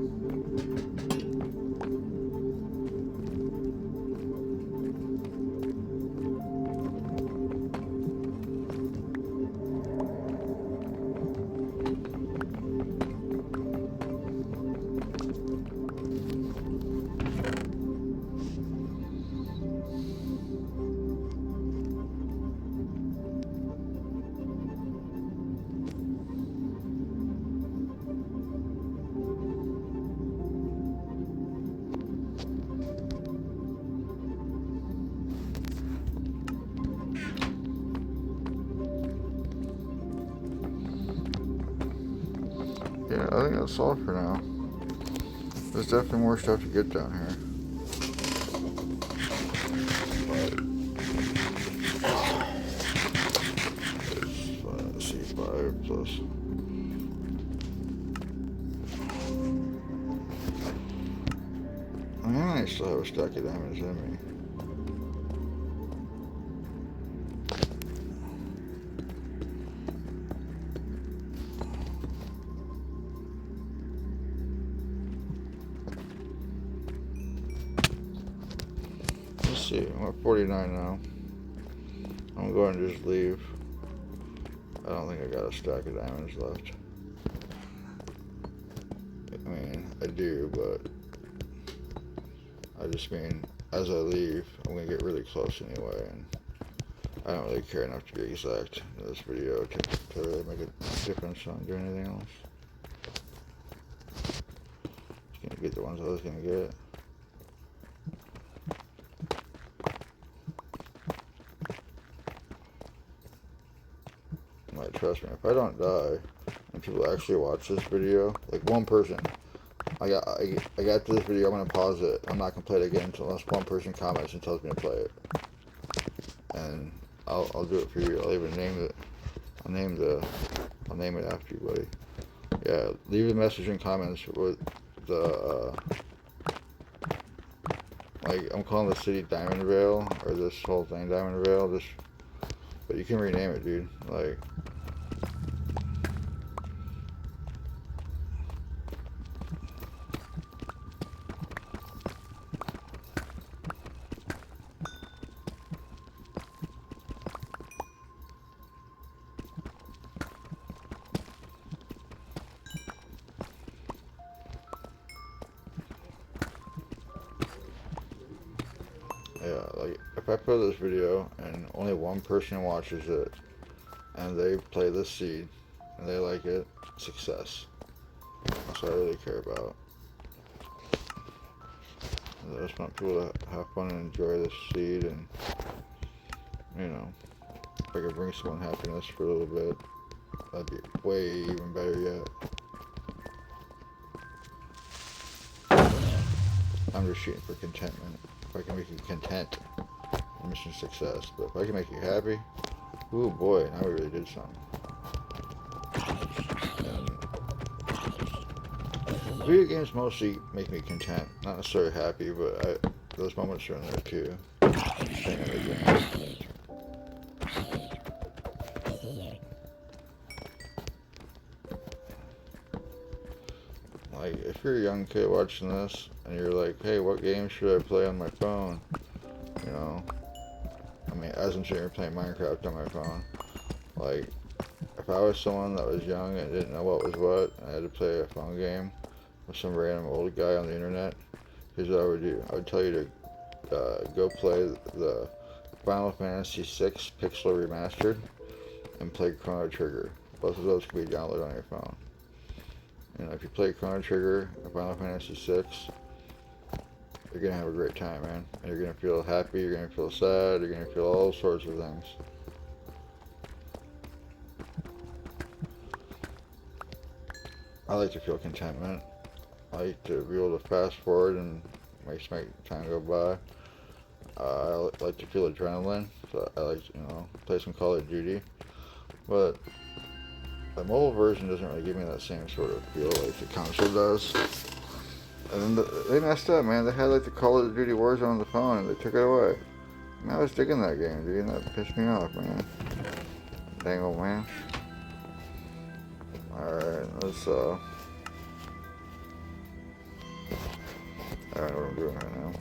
[SPEAKER 1] Yeah, I think that's all for now. There's definitely more stuff to get down here. Let's see, 5 plus. I mean, I still have a stack of diamonds in me. Let's see, I'm at 49 now. I'm going to just leave. I don't think I got a stack of diamonds left. I mean, I do, but I just mean, as I leave, I'm going to get really close anyway, and I don't really care enough to be exact in this video to really make a difference on doing anything else. Just gonna get the ones I was gonna get. Like, trust me, if I don't die and people actually watch this video, like one person, I got to this video, I'm gonna pause it. I'm not gonna play it again unless one person comments and tells me to play it. And I'll do it for you. I'll even name it. I'll name it after you, buddy. Yeah, leave a message in comments with the like, I'm calling the city Diamond Vale, or this whole thing Diamond Vale, just, but you can rename it, dude. Like, yeah, like, if I put this video and only one person watches it and they play this seed and they like it, success. That's what I really care about. I just want people to have fun and enjoy this seed, and, you know, if I could bring someone happiness for a little bit, that'd be way even better yet. I'm just shooting for contentment. If I can make you content, mission success. But if I can make you happy, ooh boy, now we really did something. And video games mostly make me content, not necessarily happy, but those moments are in there too. Like, if you're a young kid watching this and you're like, hey, what game should I play on my phone? You know, I mean, as I'm sitting here playing Minecraft on my phone, like, if I was someone that was young and didn't know what was what, and I had to play a phone game with some random old guy on the internet, here's what I would do. I would tell you to go play the Final Fantasy VI Pixel Remastered and play Chrono Trigger. Both of those can be downloaded on your phone. You know, if you play Chrono Trigger or Final Fantasy VI, you're gonna have a great time, man. And you're gonna feel happy, you're gonna feel sad, you're gonna feel all sorts of things. I like to feel contentment. I like to be able to fast forward and make time go by. I like to feel adrenaline, so I like to, you know, play some Call of Duty. But the mobile version doesn't really give me that same sort of feel like the console does. And then they messed up, man. They had like the Call of Duty Warzone on the phone and they took it away. And I was digging that game, dude, and that pissed me off, man. Dang old man. Alright, let's I don't know what I'm doing right now.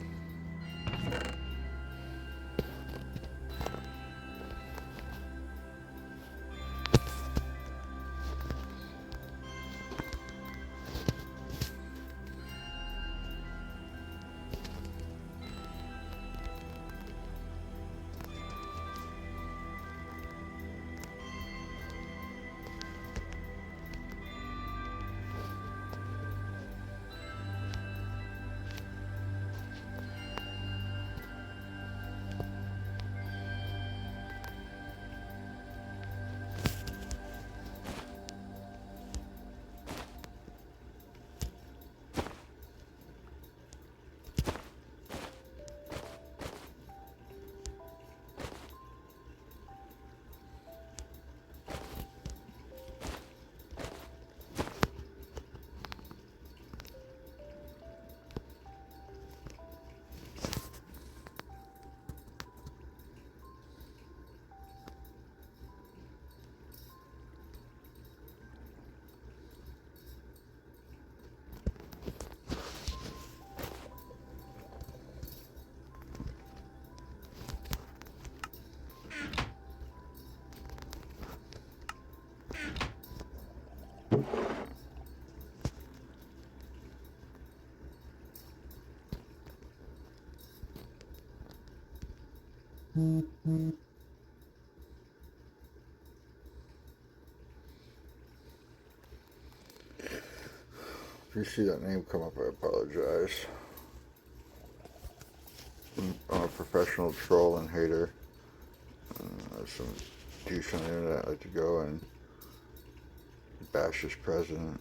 [SPEAKER 1] If you see that name come up, I apologize. I'm a professional troll and hater. There's some douche on the internet that like to go and bash his president.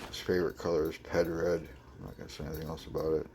[SPEAKER 1] His favorite color is ped red. I'm not going to say anything else about it.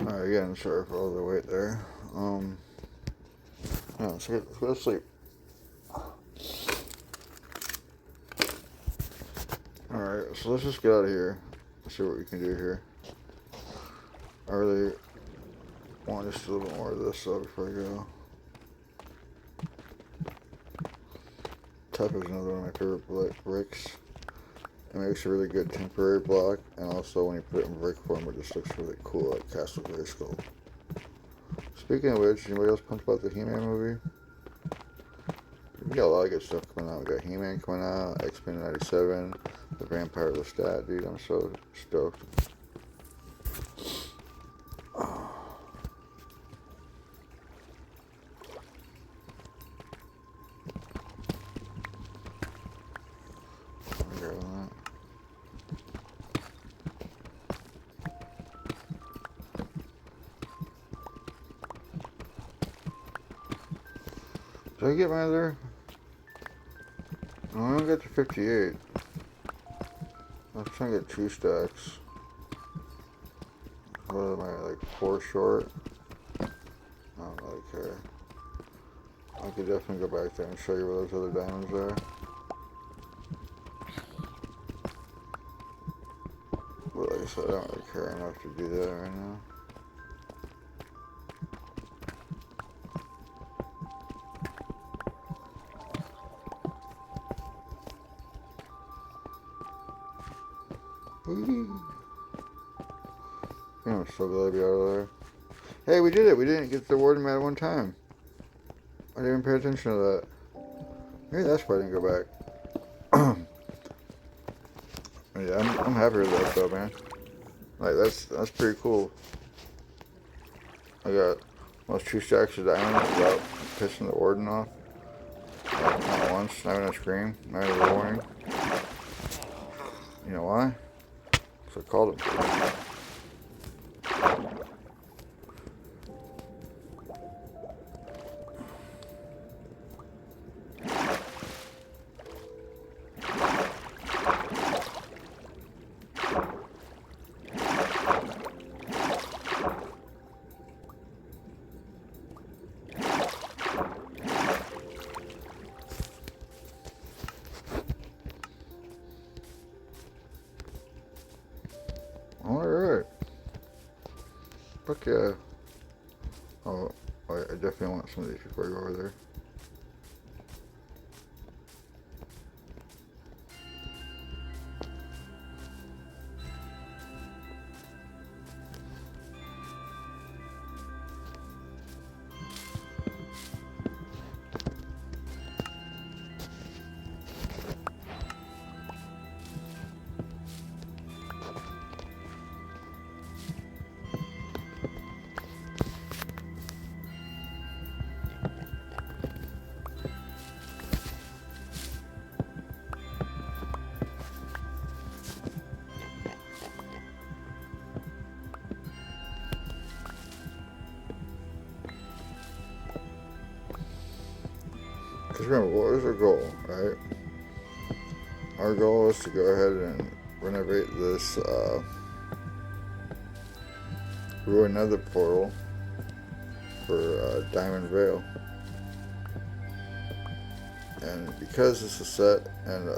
[SPEAKER 1] Alright, again, sorry for all the wait there. Yeah, let's go to sleep. Alright, so let's just get out of here. Let's see what we can do here. I really want just a little bit more of this though before I go. Tuff is another one of my favorite bricks. It makes a really good temporary block, and also when you put it in brick form, it just looks really cool, like Castle Grayskull. Speaking of which, anybody else pumped about the He-Man movie? We got a lot of good stuff coming out. We got He-Man coming out, X-Men 97, The Vampire Lestat, dude. I'm so stoked. Did I get my other? No, I only got to 58. I was trying to get 2 stacks. What am I, like 4 short? I don't really care. I could definitely go back there and show you where those other diamonds are. But like I said, I don't really care enough to do that right now. I'm so glad to be out of there. Hey, we did it. We didn't get the warden at one time. I didn't even pay attention to that. Maybe that's why I didn't go back. Yeah, I'm happy with that though, man. Like that's pretty cool. I got almost 2 stacks of diamonds without pissing the warden off. Not once, not even a scream, not even a warning. You know why? So I called him. Alright. Fuck yeah. Oh, I definitely want some of these before I go over there. just remember, what is our goal, right? Our goal is to go ahead and renovate this ruined Nether Portal for Diamond Vale. And because this is set in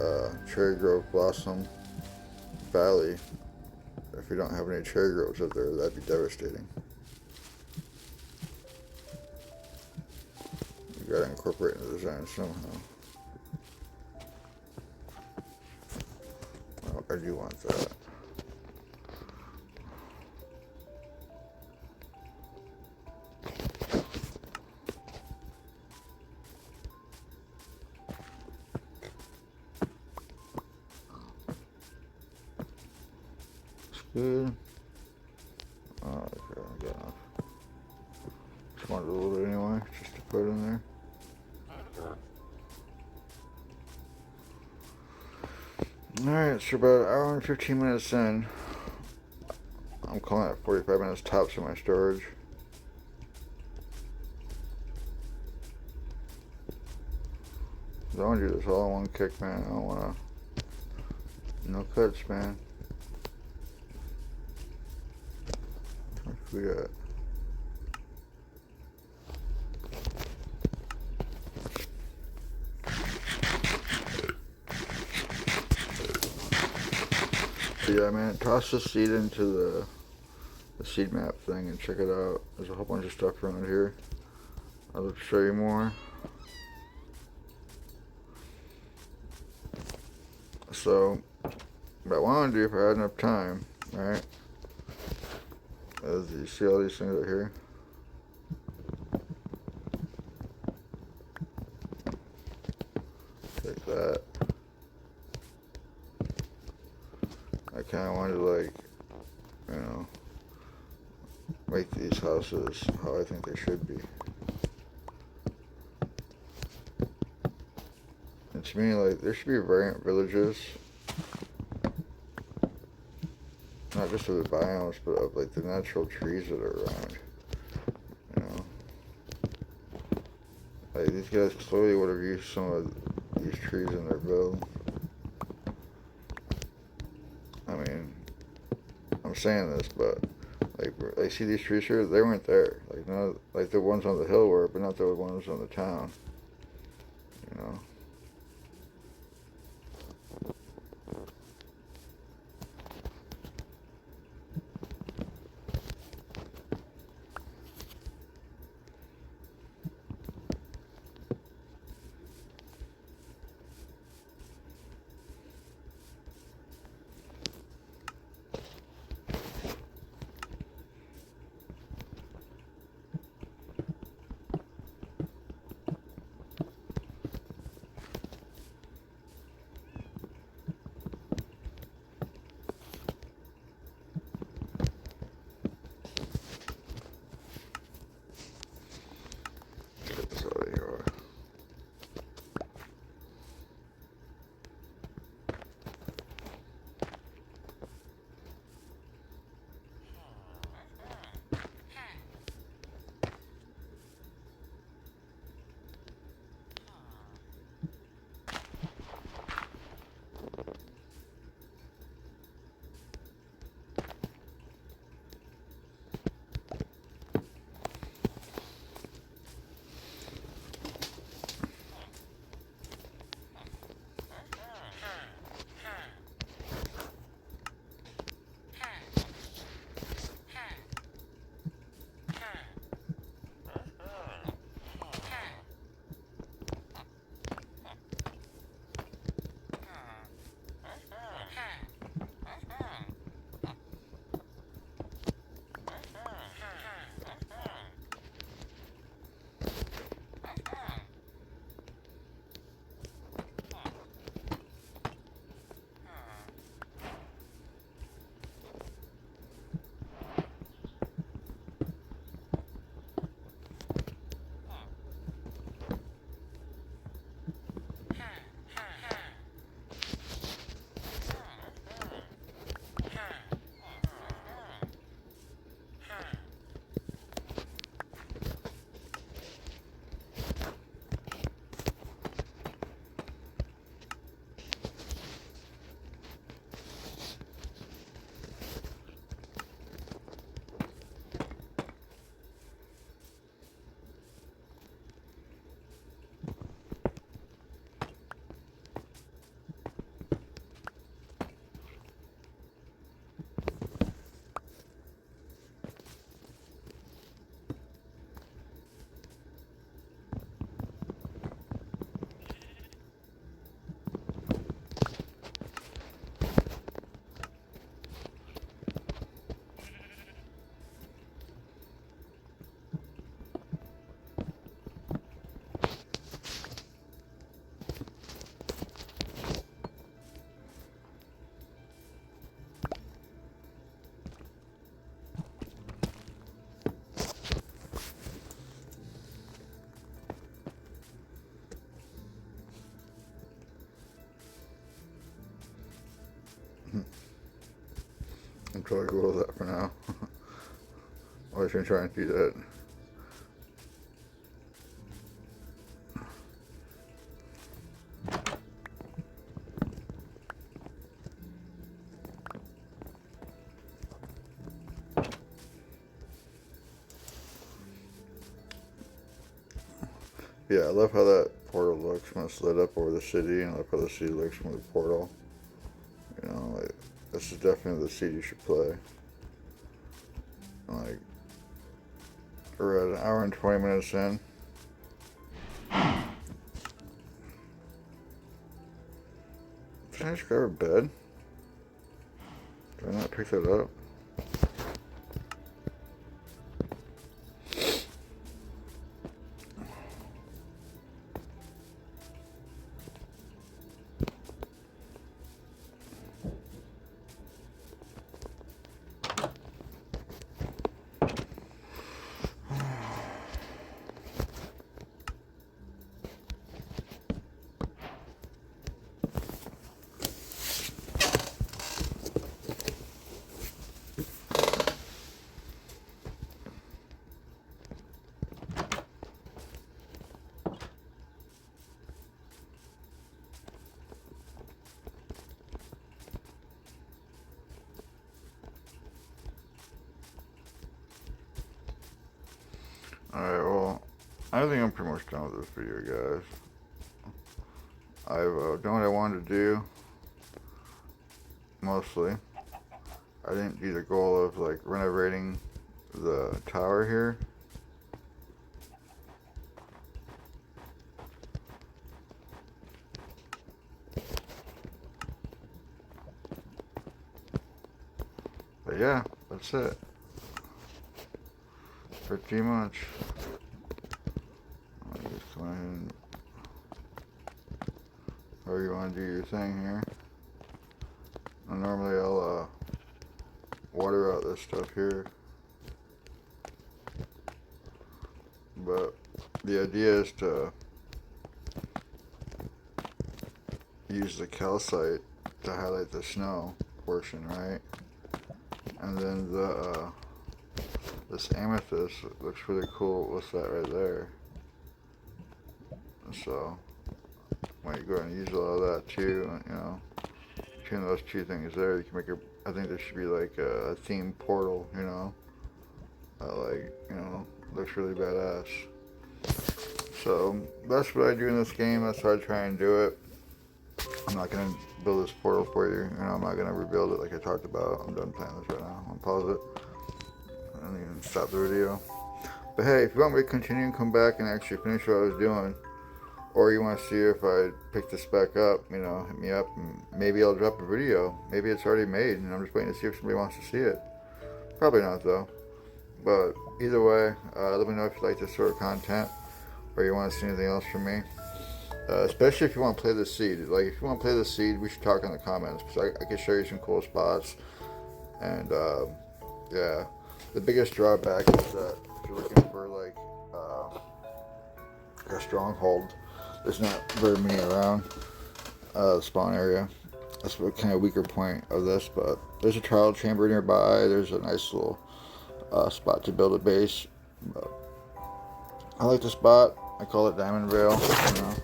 [SPEAKER 1] Cherry Grove Blossom Valley, if we don't have any cherry groves up there, that'd be devastating. You gotta incorporate in the design somehow. Well, I do want that. Good. Oh, okay, I got enough. Just wanted a little bit anyway, just to put in there. Alright, so about an hour and 15 minutes in. I'm calling it 45 minutes tops in my storage. I want to do this all in one kick, man. I don't want to. No cuts, man. Where's food at? Yeah, man, toss the seed into the seed map thing and check it out. There's a whole bunch of stuff around here. I'll show you more. So, what I want to do if I had enough time, right, is you see all these things right here? Take that. I kind of wanted to, like, you know, make these houses how I think they should be. And to me, like, there should be variant villages. Not just of the biomes, but of, like, the natural trees that are around. You know? Like, these guys clearly would have used some of these trees in their build. I mean, I'm saying this, but like see these trees here? They weren't there. Like none of, like the ones on the hill were, but not the ones on the town. You know. I'm totally cool with that for now. I was gonna try and do that. Yeah, I love how that portal looks when it's lit up over the city, and I love how the city looks from the portal. You know, like, this is definitely the seed you should play. Like, we're at an hour and 20 minutes in. Can I just grab a bed? Did I not pick that up? Alright, well, I think I'm pretty much done with this video, guys. I've done what I wanted to do, mostly. I didn't do the goal of, like, renovating the tower here. But yeah, that's it. Pretty much. I'll just go ahead and, or you want to do your thing here. And normally I'll water out this stuff here, but the idea is to use the calcite to highlight the snow portion, right? And then the this amethyst looks really cool with that right there. So might go ahead and use a lot of that too. You know, between those two things there, you can make a. I think there should be like a themed portal. You know, like, you know, looks really badass. So that's what I do in this game. That's how I try and do it. I'm not gonna build this portal for you. You know, I'm not gonna rebuild it like I talked about. I'm done playing this right now. I'll pause it and even stop the video. But hey, if you want me to continue and come back and actually finish what I was doing, or you want to see if I pick this back up, you know, hit me up and maybe I'll drop a video. Maybe it's already made and I'm just waiting to see if somebody wants to see it. Probably not though. But either way, let me know if you like this sort of content or you want to see anything else from me. Especially if you want to play the seed. Like, if you want to play the seed, we should talk in the comments, because I can show you some cool spots. And yeah, the biggest drawback is that if you're looking for like a stronghold, there's not very many around the spawn area. That's the kind of weaker point of this. But there's a trial chamber nearby. There's a nice little spot to build a base. But I like the spot. I call it Diamond Vale. You know.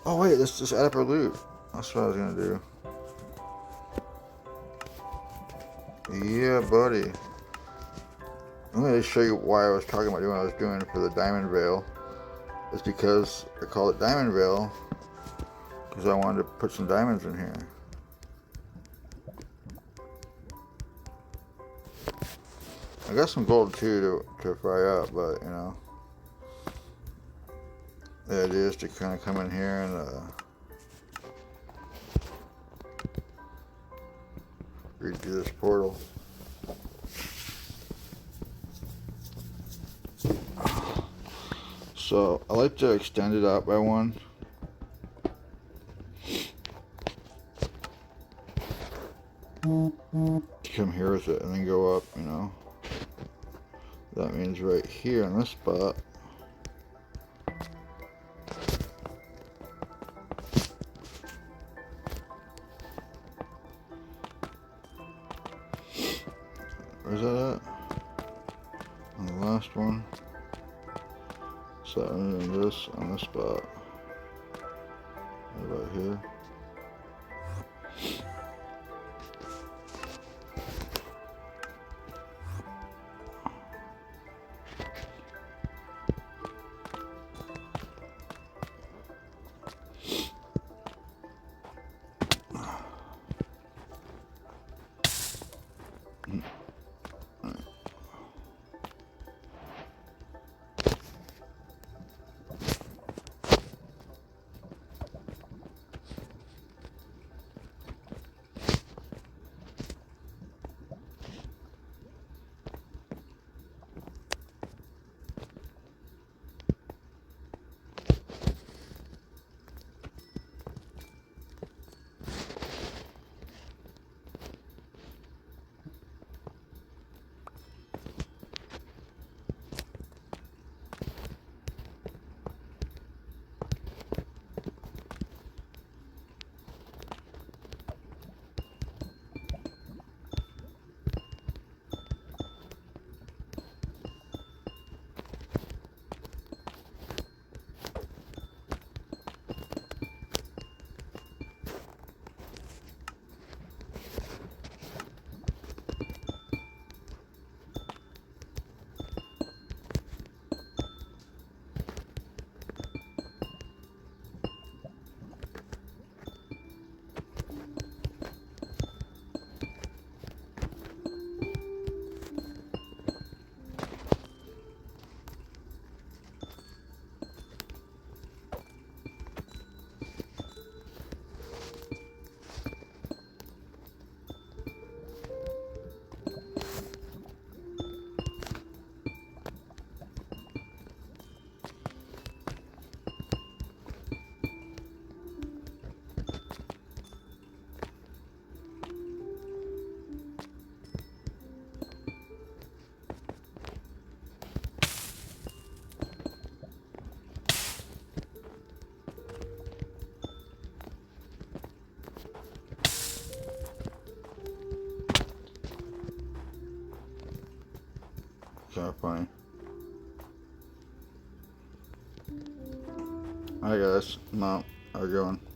[SPEAKER 1] Oh wait, let's just add up our loot. That's what I was gonna do. Yeah, buddy. I'm gonna show you why I was talking about doing what I was doing for the Diamond Vale. It's because I call it Diamond Vale because I wanted to put some diamonds in here. I got some gold too to fry up, but you know. The idea is to kind of come in here and redo this portal. So I like to extend it out by one. Come here with it and then go up, you know. That means right here in this spot. Where's that at? On the last one. So I'm doing this on this spot. Right here. Kind of funny. Alright guys, I'm out. How we going?